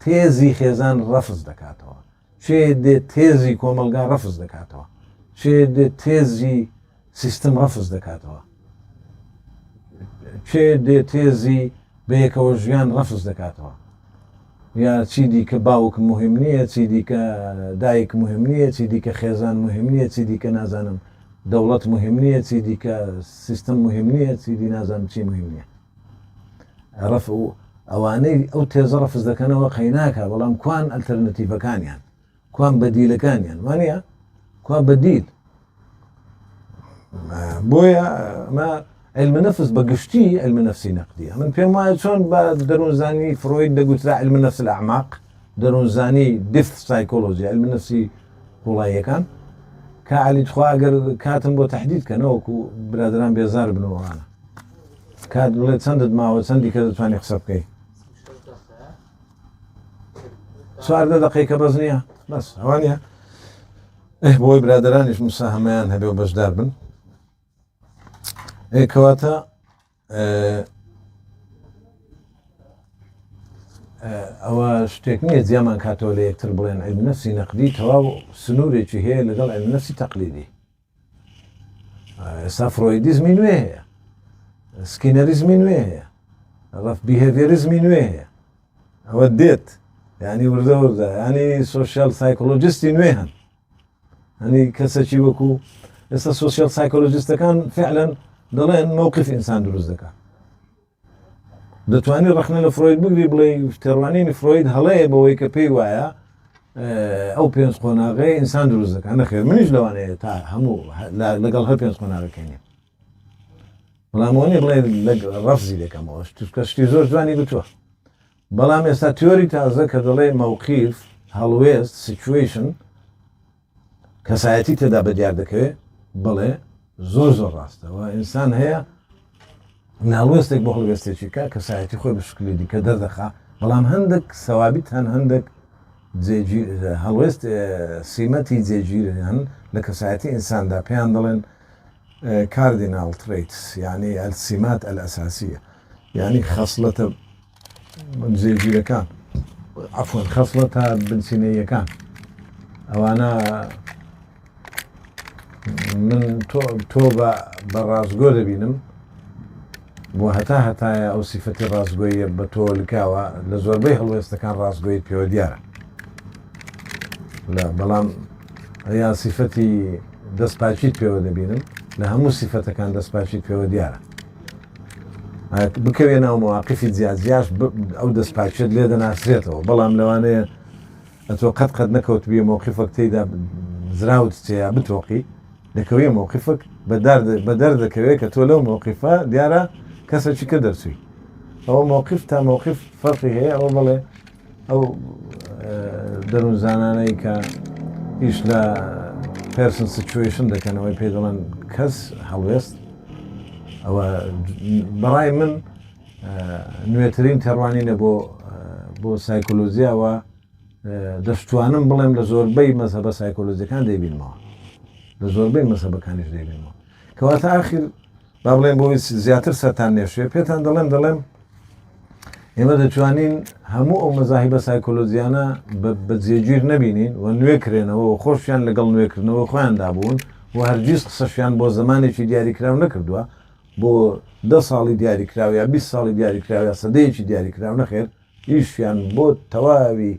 تێزی خێزان ڕەفز دەکاتەوە چێ دێ تێزی کۆمەلگا ڕەفز دەکاتەوە چێ دێ تێزی سیستم ڕەفز دەکاتەوە چێ دێ تێزی بەیەکەوە ژیان ڕەفز دەکاتەوە یا چی دیکە باوک مهم نییە چی دیکە دایک مهم نییە چی دیکە خێزان مهم نییە چی دیکە نازانم دەوڵەت مهم نییە چی دیکە سیستم مهم نییە چی دی نازانم چی مهم نییە ڕەف و ئەوانەی ئەو تێزە ڕەفز دەکەنەوە قەیناکە بەڵام کوان ئەلتەرنەتیڤەکانیان کوان بەدیلەکانیان وانە کوان بەدیل بۆیە ئەمە علم نفس بەگشتی علم نفسی نەقدیە من پێم وایە چۆن بە دەروونزانی فرۆید دەگوترا علم نفس الأعماق دەروونزانی دفت سایکۆلۆژی علم نفسی وڵاییەکان کە عەلی خوا ئەگەر کاتم بۆ تەحدید کەنەوەکو برادران بێزار بنەوەوانە کات بڵێ چەندت ماوە چەندی کە دەتوانانی قسە بکەی 4 دقیقە بەس نییە بەس ئەوانە بۆی برادرانیش مساهمەیان هەبێ و بەشدار بن کەواتە ئەوە شتێک نییە جیامان کاتەوە لە یەکتر بڵێن علمی نەفسی نەقدی تەواو سنوورێکی هەیە لەگەڵ علمی نەفسی تەقلیدی ئێستا فرۆیدیزمی نوێ هەیە سکینەریزمی نوێ هەیە بیهێڤێریزمی نوێ هەیە ئەوە دێت یعنی وردە ینی سۆشیال سایکۆلۆجیستی نوێ هەن هەنی کەسێکی وەکو ئێستا سۆسیال سایکۆلۆجیستەکان فعلەن دەڵێن مووقف ئینسان دروست دەکات دەتوانانی ڕخنە لە فرۆید بگری بڵێ تێڕوانینی فرۆید هەڵەیە بەوەی کە پێی وایە ئەو پێنج قۆناغی ئینسان دروست دەکات نەخێر منیش لەوانەیە تا هەموو لەگەڵ هەر پێنج قۆناغەکەینێ بەڵام ئەوە نیە بڵێ ڕەفزی دەکەمەوە کە شتی زۆر جوانی گوتووە بەڵام ئێستا تیۆری تازە کە دەڵێ مووقیف هەڵوێست سیچوێشن کەسایەتی تێدا بەدیار دەکەوێت بڵێ زۆر زۆر ڕاستەوە ئینسان هەیە ناڵوێستێک بۆ هەڵوێستێکی کە کەسایەتی خۆی بشکلی دیکە دەردەخا بەڵام هەندێک سەوابیت هەن هەندێک هەڵوێست سیمەتی جێگیر هەن لە کەسایەتی ئینساندا پێیان دەڵێن کاردینال تریتس یعنی ئەلسیمات ئەلئەساسیە یعنی خەسڵەتە جێگیرەکان عەفوەن خەسڵەتە بنچینەییەکان ئەوانە من تۆ بە ڕازگۆ دەبینم بۆ هەتایە ئەو سیفەتی ڕازگۆیە بە تۆ لکاوە لە زۆربەی هەڵوێستەکان ڕازگۆیت پێوە دیارە بەڵام ئەیا سیفەتی دەستپاچیت پێوە دەبینم لە هەموو سیفەتەکان دەستپاچیت پێوە دیارە بکەوێ ناو مواقفی جیاجیاش ئەو دەستپاچێت لێ دەناسرێتەوە بەڵام لەوانەیە ئەتۆ قەت نەکەوت بێ مۆقیفەک تێیدا زراوت چێیا بتۆقی دەکەوێ مۆقیفەک بە دەردەکەوێت کە تۆ لەو مۆقیفە دیارە کەسێکی کە دەرچووی ئەوە مۆقیف تا مۆقیف فەرقی هەیە ئەوە بڵێ ئەو دەروون زانانەی کە هیچ لە پرسن سیچوێشن دەکەنەوەی پێ دەڵێن کەس هەڵوێست ئەوە بەڕای من نوێترین تێڕوانینە بۆ سایکۆلۆژیاوە دەستوانم بڵێم لە زۆربەی مەزهبە سایکۆلۆژیەکان دەیبینمەوە لە زۆربەی مەزهبەکانیش دەیبینەوە کەواتە ئاخیر با بڵێم بۆی زیاتر سەران نێشوێ پێتان دەڵێم ئێمە دەتوانین هەموو ئەو مەزاهیبە سایکۆلۆژیانە بە جێگیر نەبینین و نوێکرێنەوە و خۆشیان لەگەڵ نوێکردنەوە خۆیان دابوون و هەرگیز قسەشیان بۆ زمانێکی دیاریکراو نەکردووە بۆ 10 ساڵی دیاریکراوە یا 20 ساڵی دیاریکراوە سەدەیەکی دیاریکراو نەخێر هیچیان بۆ تەواوی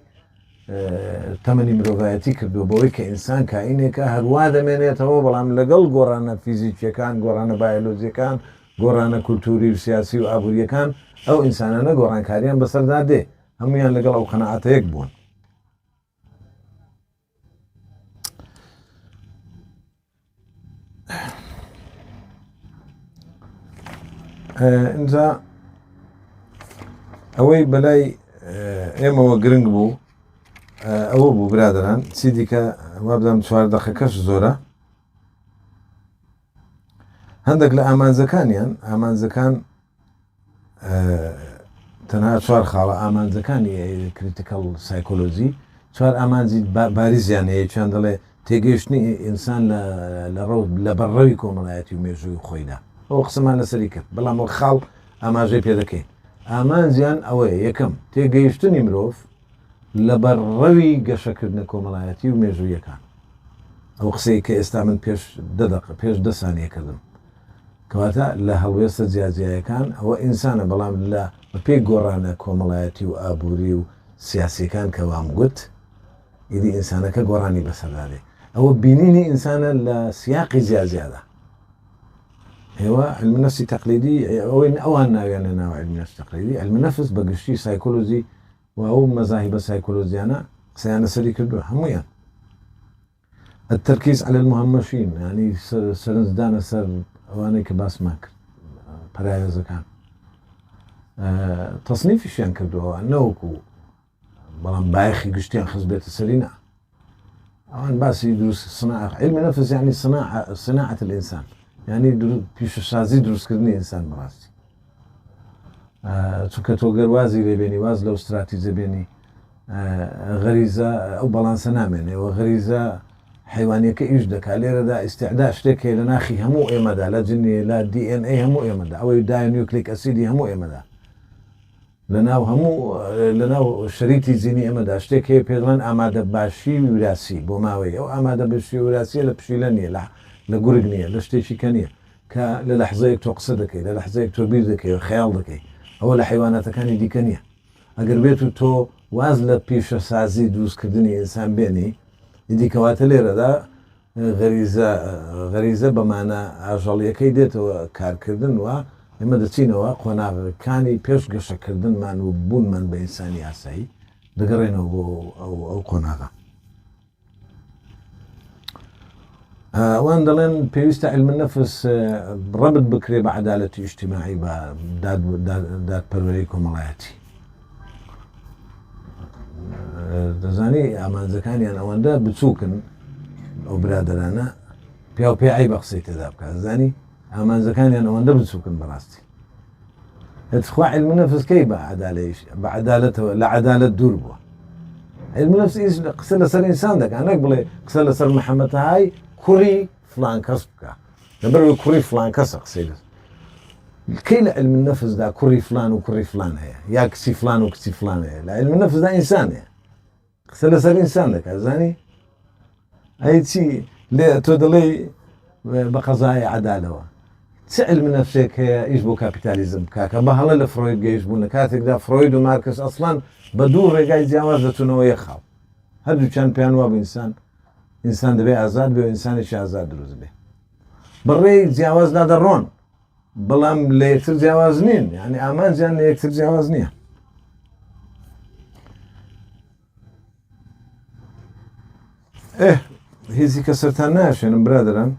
تەمەنی مرۆڤایەتی کردو بەوەی کە ئینسان کائینێکە هەروە دەمێنێتەوە بەڵام لەگەڵ گۆڕانە فیزیکیەکان گۆڕانە بایۆلۆجیەکان گۆڕانە کولتوری و سیاسی و ئابوووریەکان ئەو ئینسانانە گۆڕانکاریان بەسەردا دێ هەمویان لەگەڵ ئەو قەنەعاتەیەک بوون اینجا ئەوەی بەلای ئێمەوە گرنگ بوو ئەوە بوو برادران چی دیکە وا بدەم 4 دقیقەکەش زۆرە هەندێک لە ئامانجەکان تەنها 4 خاڵە ئامانجەکانی کریتیکەڵ سایکۆلۆژی 4 ئامانجی باریزیان هەیە چیان دەڵێ تێگەیشتنی ئینسان لە بەڕەوی کۆمەڵایەتی و مێژووی خۆیدا ئەو قسەمان لەسەری کرد بەڵام ئەو خاڵ ئاماژەی پێ دەکەین ئامانجیان ئەوەیە یەکەم تێگەیشتنی مرۆڤ لە بەڕەوی گەشەکردنە کۆمەڵایەتی و مێژوویەکان ئەو قسەی کە ئێستا من پێش 10 سانیە کردم کەواتە لە هەڵوێستە جیاجیایەکان ئەوە ئینسانە بەڵام لە بەپێی گۆڕانە کۆمەڵایەتی و ئابووری و سیاسیەکان کە وام گوت ئیدی ئینسانەکە گۆڕانی بەسەردادێ ئەوە بینینی ئینسانە لە سیاقی جیاجیادا ئێوە علمی نەفسی تەقلیدی ئەوەی ئەوان ناویانە ناو علمی نەفس تەقلیدی علمی نەفس بە گشتی سایکۆلۆژی و ئەو مەزاهیبە سایکۆلۆژیانە قسەیانە سەری کردووە هەمویان التركيز على المهمشين يعني سرنجدانە سەر ئەوانەی کە باسمان کرد پەرایۆزەکان تەصنیفیشیان کردووە نەوەکو بەڵام بایەخی گشتیان خست بێتە سەرینە ئەوان باسی دروست صناعة علم نفس يعني صناعة الإنسان يعني پیشەسازی دروستکردنی ئینسان بەڕاستی چونکە تۆ گەر وازی لێبێنی واز لەو استراتیزە بێنی غەریزە ئەو بەڵانسە نامێنێەوە غەریزە حیوانیەکە ئیش دەکات لێرەدا ئیسعدا شتێکێ لە ناخی هەموو ئێمەدا لە جنێ لە DNA هەموو ئێمەدا ئەوەی دایۆنیوکلیک ئەسیدی هەموو ئێمەدا لەناو هەموو لەناو شەریتی زیینی ئێمەدا شتێکێ پێڵەن ئامادە باشی وراسی بۆ ماوەی ئەو ئامادە بەشی وراسیە لە پشیلە نیە لە گورگ نییە لە شتێکی کە نییە کە لە لەحزەیەک تۆ قسە دەکەی لە لەحزەیەک تۆ بیر دەکەی خەیاڵ دەکەی ئەوە لە حیواناتەکانی دیکە نییە ئەگەر بێت و تۆ واز لە پیشە سازی دروستکردنی ئینسان بێنی دیکەواتە لێرەدا غەریزە بەمانە ئاژەڵیەکەی دێتەوە کارکردن وە ئێمە دەچینەوە قۆناغەکانی پێش گەشەکردنمان و بوونمان بە ئینسانی ئاسایی دەگەڕێنەوە بۆ ئەو قۆناغە ئەوان دەڵێن پێویستە علمە نەفس ڕەبت بکرێ بە عەدالەتی ئیجتیماعی بە دادپەروەری کۆمەڵایەتی دەزانی ئامانجەکانیان ئەوەندە بچووکن ئەو برادرانە پیا و پێی بە قسەی تێدا بکات زانی ئامانجەکانیان ئەوەندە بچووکن بەڕاستی هەتخوا علمە نەفسکەی بە عەدالەتەوە لە عەدالەت دوور بووە علمە نەفس قسە لەسەر ئینسان دەکات نەک بڵێ قسە لەسەر محەممەدهای کوڕی فلان کەس بکە لەبەرەوەی کوڕی فلان کەسە قسەی کەی لە علم نەفسدا کوڕی فلان و کوڕی فلان هەیە یا کچی فلان و کچی فلان هەیە لە علم نەفسدا ئینسان هەیە قسە لەسەر ئینسان دەکات زانی ئەی چی لێ تۆ دەڵێ بە قەزای عەدالەوە چ علم نەفسێک هەیە ئیش بۆ کاپیتالیزم بکە کە بە هەڵە لە فرۆید گەیشت بوون لە کاتێکدا فرۆید و مارکس ئەسڵان بە دوو ڕێگای جیاواز دەچونەوە یەخاو هەردووچیان پێیان وابوو ئینسان دەبێ ئازاد بێ و ئینسانێکی ئازاد دروست بێ بەڕێی جیاوازدا دەڕۆن بەڵام لە یەکتر جیاواز نین یعنی ئامانجیان لە یەکتر جیاواز نییە هیچی کە سەرتان ناشێنم برادران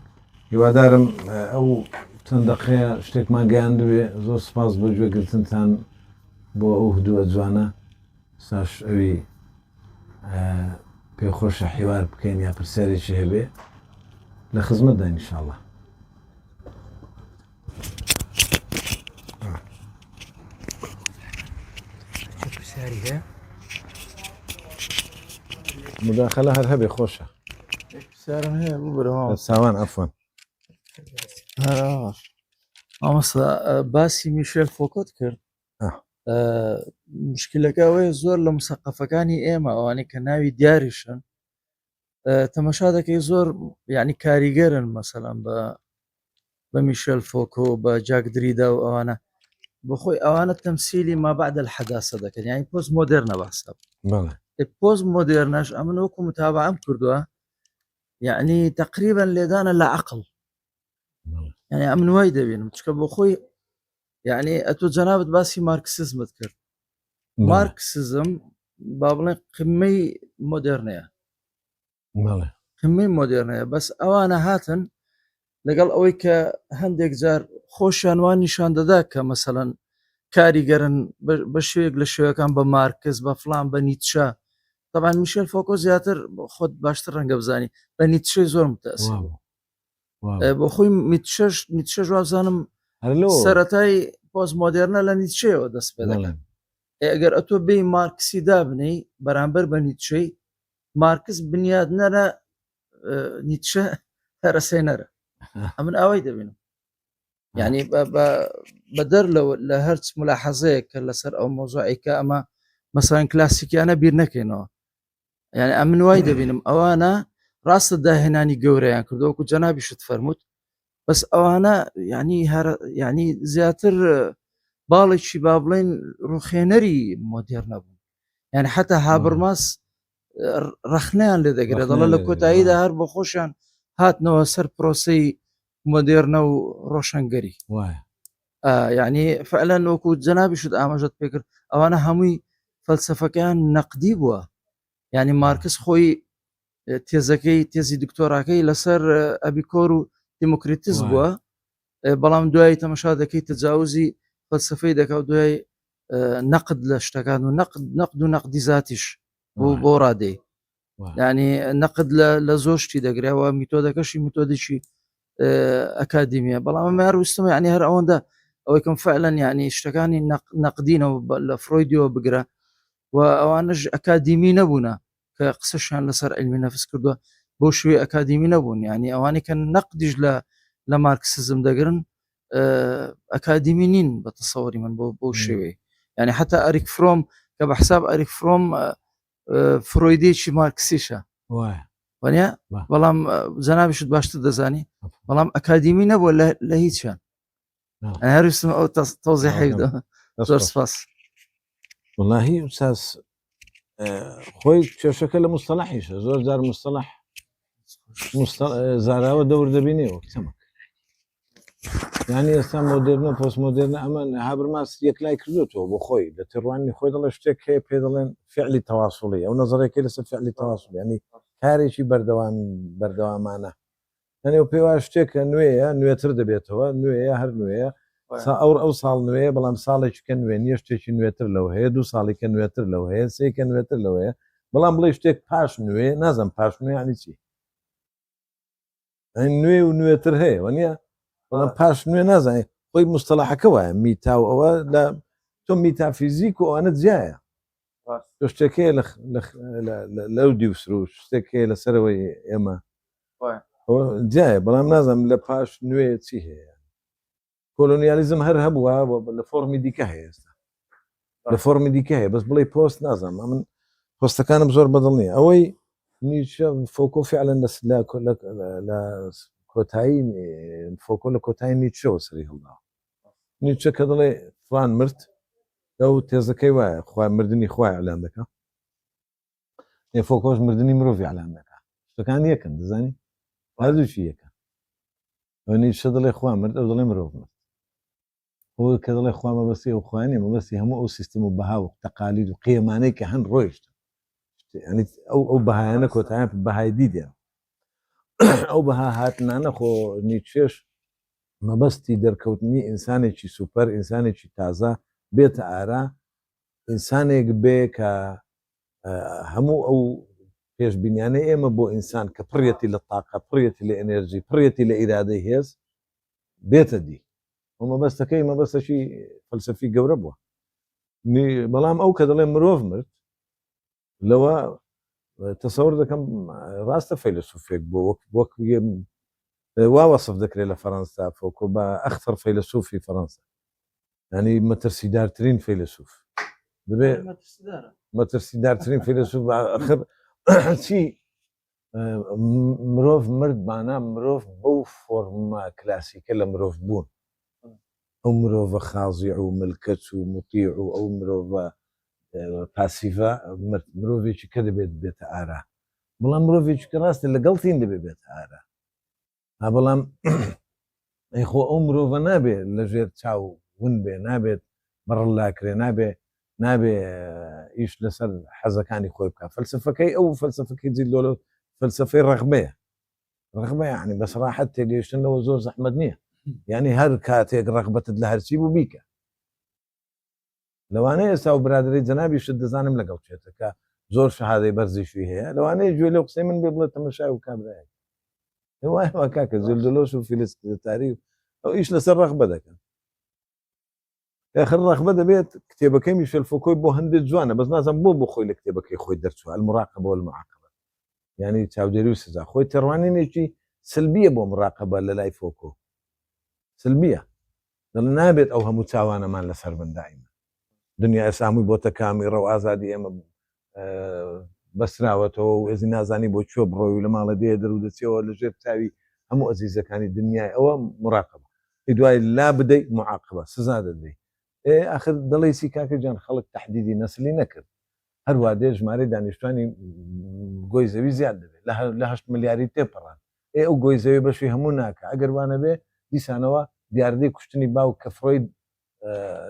هیوادارم ئەو چەند دەقەیە شتێکمان گەیاندوێ زۆر سپاس بۆ گوێگرتنتان بۆ ئەو هدووە جوانە ساش ئەوی پێخۆشە حیوار بکەین یا پرسیارێکی هەبێ لە خزمەتدا ئینشاءڵڵا مداخلە هەر هەبێ خۆشە ساوان ئەفوان ئامەستا باسی میشێل فۆکۆت کرد مشکلەکە ئەوەیە زۆر لە مسەقەفەکانی ئێمە ئەوانەی کە ناوی دیاریشن تەمەشا دەکەی زۆر یعنی کاریگەرن مەسەڵەن بە میشێل فۆکۆ بە جاک دریدا و ئەوانە بخۆی ئەوانە تەمسیلی مابعد الحەداسە دەکەن یعنی پۆست مۆدێرنە بەحساب پۆست مۆدێرنەش ئەمن وەکو متابعەم کردووە یعنی تقریبا لێدانە لە عەقڵ یعنی ئەمن وای دەبینم چکە بۆ خۆی یعنی ئەتۆ جەنابەت باسی مارکسیزمت کرد مارکسیزم با بڵێن قمەی مۆدێرنەیە قمەی مۆدێرنەیە بەس ئەوانە هاتن لەگەڵ ئەوەی کە هەندێک جار خۆشیان وان نیشان دەدا کە مەسەڵەن کاریگەرن بە شوێک لە شوێەکان بە مارکس بە فلان بە نیتشە طبعا میشێل فۆکۆ زیاتر خۆت باشتر ڕەنگە بزانی بە نیتشەی زۆر متەئسیر بۆ خۆی نیتشەش وابزانم سەرەتای پۆست مۆدێرنە لە نیتشەیەوە دەست پێ دەکەن ئەگەر ئەتۆ بێی مارکسی دابنەی بەرامبەر بە نیتشەی مارکس بنیاد نەرە نیتشە هەرەسێنەرە ئەمن ئەوەی دەبینم یعنی بە دەر لە هەرچ ملاحەزەیە کە لەسەر ئەو مۆزوعیکە ئەمە مەسەڵەن کلاسیکیانە بیر نەکەینەوە یعنی ئەمن وای دەبینم ئەوانە ڕاستە داهێنانی گەورەیان کردەوەکو جەنابیشت فەرمووت بەس ئەوانە ینی زیاتر باڵێکی با بڵێن ڕوخێنەری مۆدێرنە بوون یعنی حتا هابرماس ڕەخنەیان لێ دەگرێت دەڵە لە کۆتاییدا هەر بۆ خۆشیان هاتنەوە سەر پرۆسەی مۆدێرنە و ڕۆشنگەری یعنی فعلەن وەکو جەنابیشت ئاماژەت پێکرد ئەوانە هەمووی فەلسەفەکەیان نەقدی بووە یعنی مارکس خۆی تێزەکەی تێزی دکتۆراکەی لەسەر ئەبیکۆر و دیموکریتیز بووە بەڵام دوای تەمەشا دەکەی تەجاوزی فەلسفەی دەکەوت دوای نەقد لە شتەکان و نەقد و نەقدی زاتیش بۆ ڕادەی ینی نەقد لە زۆر شتی دەگرێەوە میتۆدەکەشی میتۆدێکی ئەکادیمیە بەڵام ئەمە هەر وستم ینی هەر ئەوەندە ئەوەی کەم فعلەن یعنی شتەکانی نەقدینەوە لە فڕۆیدیەوە بگرە و ئەوانش ئەکادیمی نەبوونە کە قسەشیان لەسەر علمی نەفس کردووە بۆ شوێ ئەکادیمی نەبوون، یعنی ئەوانەی کە نەقدیش لە مارکسیزم دەگرن ئەکادیمی نین بە تەسەوەری من بۆ شێوەیە، یعنی حتا ئەریک فرۆم کە بە حساب ئەریک فرۆم فرۆیدێکی مارکسیشە وانە، بەڵام جەنابیشت باشتر دەزانی، بەڵام ئەکادیمی نەبووە لە هیچیان. هەرویستم ئەو تەوزیحی زۆر سپاس. واللهی ئوستاز خۆی کێشەکە لە مستەلاحیشە، زۆر جار مستەلاح زاراوە دەور دەبینێەوە کتەمەک، یعنی ئێستا مۆدرنە پۆست مۆدرنە ئەمە هابرماس یەکلای کردوێتەوە بۆ خۆی لە تێڕوانی خۆی دەڵێ شتێک هەیە پێ دەڵێن فعلی تەواصولی، ئەو نەزەرێکی لەسەر فعلی تەواصولی، ینی کارێکی بەردەوامانە، یعنی پێی وایە شتێکە نوێیە نوێتر دەبێتەوە، نوێیە هەر نوێیە ئەو ساڵ نوێیە، بەڵام ساڵێکی کە نوێ نییە، شتێکی نوێتر لەوە هەیە، دوو ساڵی کە نوێتر لەوە هەیە، سێکە نوێتر لەوەیە، بەڵام بڵێ شتێک پاش نوێ نازم پاش نوێ ینی چی، نوێ و نوێتر هەیە وانە، بەڵام پاش نوێ نازانێت خۆی مستەلاحەکە وایە میتاو ئەوە لە تۆ میتافیزیک و ئەوانە جیایە شتێکەیە لەو دیوسر و شتێکەیە لەسەرەوەی ئێمە جایە، بەڵام نازم لە پاش نوێ چی هەیە. کۆلۆنیالیزم هەر هەبووە لە فۆرمی دیکە هەیە، ئێستا لە فۆرمی دیکە هەیە، بەس بڵێ پۆست نازانم، من پۆستەکانم زۆر بەدڵ نییە. ئەوەی نیچە فۆکۆ فعلەن لە کۆتایی فۆکۆ لە کۆتایی نیچەوە سەری هەڵداوە، نیچە کە دەڵێ فلان مرد ئەو تێزەکەی وایە خوا مردنی خوای ئەلان دەکە، فۆکۆش مردنی مرۆڤی ئەلان دەکە، شتەکان یەکن دەزانی هەردووچی یەکە، ئەو نیچە دەڵێ خوا مرد ئەو دەڵێ مرۆڤ مرد، ئەو کە دەڵێ خوا مەبەستی ئەو خوانێ مەبەستی هەموو ئەو سیستم و بەها و تەقالید و قیمانەی کە هەن ڕۆیشت، ینی ئەو بەهایانە کۆتاییان بەهای دیدێن، ئەو بەها هاتنانە خۆ نیچێش مەبەستی دەرکەوتنی ئینسانێکی سوپەر، ئینسانێکی تازە بێتە ئارا، ئینسانێک بێ کە هەموو ئەو پێشبینیانەی ئێمە بۆ ئینسان کە پڕەتی لە تاقە، پڕەتی لە ئەنێرژی، پڕەتی لە ئیرادەی هێز بێتە دی، و مەبەستەکەی مەبەستەشی فەلسەفی گەورە بووە. بەڵام ئەو کە دەڵێ مرۆڤ مرد لەوە تەسەور دەکەم ڕاستە فەیلسوفێک بۆ وەک وا وەسف دەکرێت لە فەڕەنسا فۆکۆ بە ئەختەر فەیلسوفی فەڕەنسا، ینی مەترسیدارترین فەیلسوف دەبێ مەترسیدارترین فەیلسوف ئەخر چی مرۆڤ مردمانە، مرۆڤ بەو فۆرمە کلاسیکە لە مرۆڤ بوون، ئەو مرۆڤە خازیع و ملکەت و مطیع و ئەو مرۆڤە پاسیڤە مرۆڤێکی کە دەبێت بێتە ئارا، بەڵام مرۆڤێکی کە ڕاستە لەگەڵتین دەبێت بێتە ئارا، بەڵام خۆ ئەو مرۆڤە نابێت لەژێر چاو ون بێ، نابێت بەڕڵاکرێ، نابێ ئیش لەسەر حەزەکانی خۆی بکە. فەلسفەکەی ئەو فەلسفەکەی جیلۆلە فەلسفەی ڕەغبەیە، ڕەغبە یعنی بەسەراحەت تێگەیشتنەوە زۆر زەحمەت نییە، یعنی هەر کاتێک ڕەغبەتت لە هەرچی بوو بیکە. لەوانەیە ئێستا و برادری جەنابیشت دەزانم لەگەڵ چێتەکە زۆر شەهادەی بەرزیشوی هەیە، لەوانەیە گوێ لە قسەی من بێ بڵێت تەمەشای و کابرایە وایە کاکە جلدلۆش و فیلسوفی و ئەو ئیش لەسەر ڕەغبە دەکەن. آخر ڕەغبە دەبێت کتێبەکەی میشێل فۆکۆی بۆ هەندێک جوانە، بەس نازانم بۆ خۆی لە کتێبەکەی خۆی دەرچووە المراقبە والمعاقبە، یعنی چاودێری و سزا، خۆی تێڕوانینێکی سلبیە بۆ مراقبە لە لای فۆکۆ، سلبیە، دەڵێ نابێت ئەو هەموو چاوانەمان لەسەر من دائیمە، دنیا ئێسامووی بۆتە کامیڕە و ئازادی ئێمە بەسراوەتەوە و ئێزی نازانی بۆ کوێ بڕۆی و لە ماڵە دێ دەرودەچێەوە لەژێر چاوی هەموو ئەزیزەکانی دنیای ئەوە مراقبە، دوای لا بدەیت معاقبە سزا دەدەیت. آخر دەڵێ چی کاکە جان خەڵک تەحدیدی نەسلی نەکرد، هەروە دێ ژمارەی دانیشتوانی گۆی زەوی زیاد دەبێت لە 8 ملیاری تێپەڕان، ئەو گۆی زەوی بەشی هەموو ناکە، ئەگەر وانە بێ دیسانەوە دیاردەی کوشتنی باوک کە فڕۆید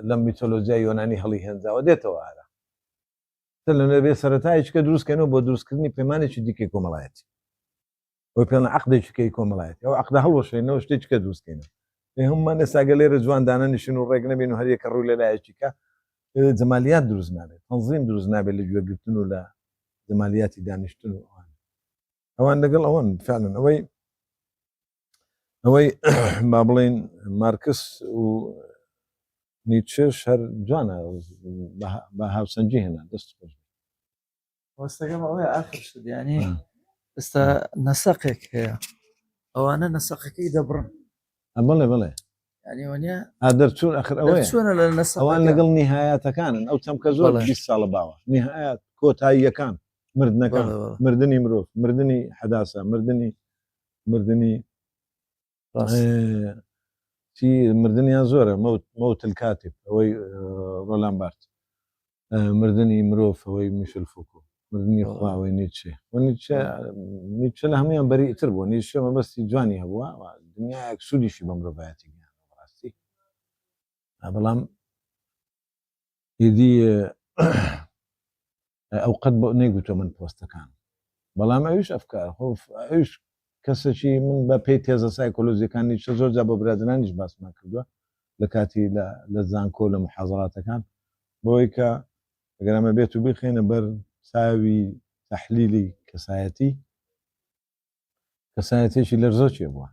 لە میتۆلۆژیای یۆنانی هەڵی هێنجاوە دێتەوە ئارا، لەنەبێ سەرەتایشکە دروستکەنەوە بۆ دروستکردنی پەیمانێکی دیکەی کۆمەڵایەتی، ئەوی پێڵە عەقدێکیکەی کۆمەڵایەتی، ئەو عەقدە هەڵوەشێنەوە شتێککە دروستکەینەوە، هەمومان ئێستاگە لێرە جواندانە نشین و ڕێک نەبێن و هەریەکە ڕووی لەلایەکیکە جەمالیات دروست نابێت، تەنزیم دروست نابێت لە گوێگرتن و لە جەمالیاتی دانیشتن و ئەوان لەگەڵ ئەوەن فعلەن ئەوەی با بڵێن مارکس و نیچش هەر جوانە بە هاوسەنجی هێنا دەست خۆش وەستەکەم ئەوەیە ئاخر شت یعنی ئێستا نەسەقێک هەیە ئەوانە نەسەقەکەی دەبڕن بڵێ بڵێ ینی وەنیە دەرچوون ئەخر ئەوەیە چۆنە لە نەسەق ئەوان لەگەڵ نیهایەتەکانن ئەو چەمکە زۆر بەڵێ. 20 ساڵە باوە نیهایەت کۆتاییەکان مردنەکان مردنی مرۆڤ مردنی حەداسە مردنی چی مردنیان زۆرە مەوت الکاتب ئەوەی ڕۆلان بارت مردنی مرۆڤ ئەوەی میشل فوکۆ مردنی خواوەی نیچە لە هەمویان بەریئتر بووە نیچە مەبەستی جوانی هەبووە دنیایەک سوودیشی بە مرۆڤایەتی ڕاستی بەڵام هێدی ئەو قەت بۆ نەیگوتۆ من پۆستەکان بەڵام ئەویش ئەفکار ئەوش کەسێکی من بە پێی تێزە سایکۆلۆژیەکان نیچە زۆر جا بۆ برادرانیش باسمان کردووە لە کاتی لە زانکۆ لە محاضراتەکان بۆی کە ئەگەرامە بێت و بخێنە بەر چاوی تەحلیلی کەسایەتێکی لەرزۆکیە بووە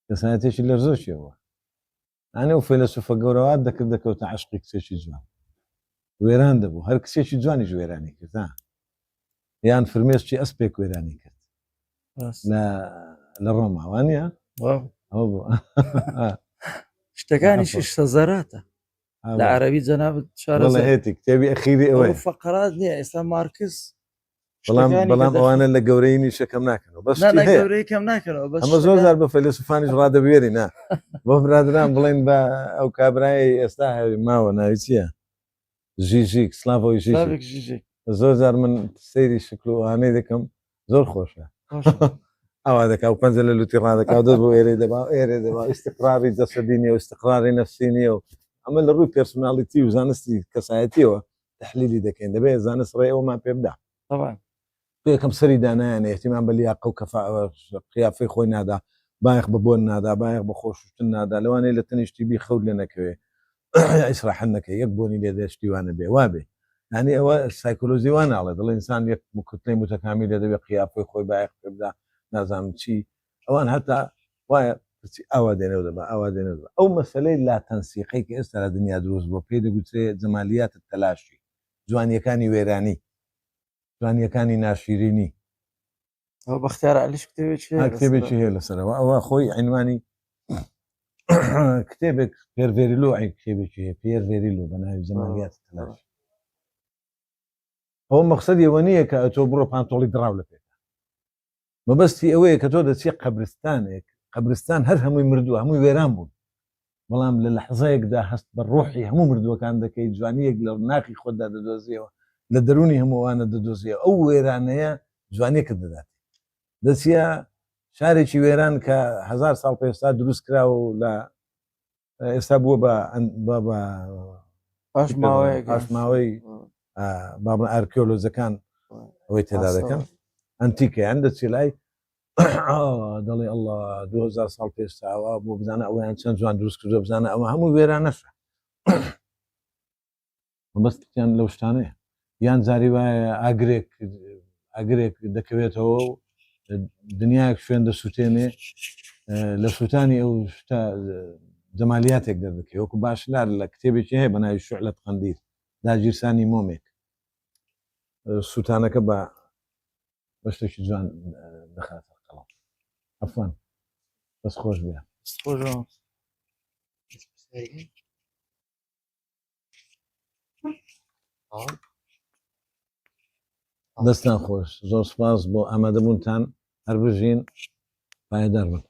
کەسایەتێکی لەرزۆکیە بووە ئەنێ و فەیلسوفە گەورەوە دەکەوتە عەشقی کچێکی جوان وێران دەبوو هەر کچێکی جوانیش وێرانی کرد یان فرمێسکی ئەسپێک وێرانی کرد لە ڕۆماوانە شتەکانیشی سەزەراتە لە عەرەبی جەنابەت هێتی کتێبی ئەخیری ئەوەی فەقەرات نییە ئێستا مارکس بەڵام ئەوانە لە گەورەی شەکەم ناکەنەوە بەس کەم ناکەنەوە ئەمە زۆر زار بە فەیلسوفانیش ڕادەبوێری نا بۆ برادران بڵێن بە ئەو کابرای ئێستا هەوی ماوە ناوی چییە ژیژیک سلاڤۆی ژیژیک زۆر زار من سەیری شکلوانەی دەکەم زۆر خۆشە ئەوا دەکا و پەنجە لە لوتی ڕادەکا دەست بۆ ئێرێ دەبا ئێرێ دەبا ئیستقراری جەسەدینی و استقراری نەفسینی و ئەمە لە ڕووی پێرسۆناڵیتی و زانستی کەسایەتیەوە تەحلیلی دەکەین دەبێت زانست ڕێ ئەومان پێ بدە یەکەم سەری دانایانە احتیمان بە لیاقە و کەفاءە قیافەی خۆی نادا بایەخ بە بۆن نادا بایەخ بە خۆشوشتن نادا لەوانەیە لە تەنیشتی بی خەوت لێ نەکەوێ ئیسراحەت نەکەی یەک بۆنی لێ دەشتیوانە بێ وابێ یعنی ئەوە سایکۆلۆژی وان ناڵێ دڵ ئینسان یەک مکتلەی متەکامی لێ دەبێت قیافەی خۆی بایەخ پێ بدا نازانم چی ئەوان هەتا وایە ئاوا دێنەوە دەبا ئاوا دێنەوە ئەو مەسلەی لا تەنسیقی کە ئێستا لە دنیا دروست بۆ پێی دەگوترێت جەمالیات تەلاشی جوانیەکانی وێرانی جوانیەکانی ناشیرینی ئەو بەختیار عەلیش کتێبێکی هەیە لەسەرەوە ئەوە خۆی عنوانی کتێبێک پێرڤێریلۆ کتێبێکی هەیە پێرڤێریلۆ بە ناوی جەمالیات تەلاشی ئەو مەقسەدی ئەوە نییە کە تۆ بڕۆ پانتۆڵی دراو لە پێ مەبەستی ئەوەیە کە تۆ دەچی قەبرستانێک قەبرستان هەر هەمووی مردووە هەمووی وێران بوون بەڵام لە لەحزەیەکدا هەست بە ڕۆحی هەموو مردووەکان دەکەی جوانیەک لە ناخی خۆدا دەدۆزیەوە لە دەرونی هەمووانە دەدۆزیە ئەو وێرانەیە جوانێکت دەدات دەچیە شارێکی وێران کە 1000 ساڵ پێستا دروست کراوە و لە ئێستا بووە بە پاشماوەی بابن ئارکێۆلۆژەکان ئەوەی تێدا دەکەن ئەنتیکەیان دەچی لای دەڵێ ئەڵڵا 2000 ساڵ پێستاوە بۆ بزانە ئەویان چەند جوان دروست کردو بزانە ئەوە هەموو وێرانەشە مەبەستیان لەو شتانەیە یان جاری وایە ئاگرێک دەکەوێتەوە و دنیایەک شوێن دەسووتێنێ لە سووتانی ئەو شتە جەمالیاتێک دەردەکەی وەکو باشلار لە کتێبێکی هەیە بە ناوی شوعلەت قەندیل داگیرسانی مۆمێک سووتانەکە بە شتێکی جوان دەخاتە قەڵام عەفوان بەس خۆش بێ دەستان خۆش زۆر سپاس بۆ ئامادەبوونتان هەر بژین پایەدار بن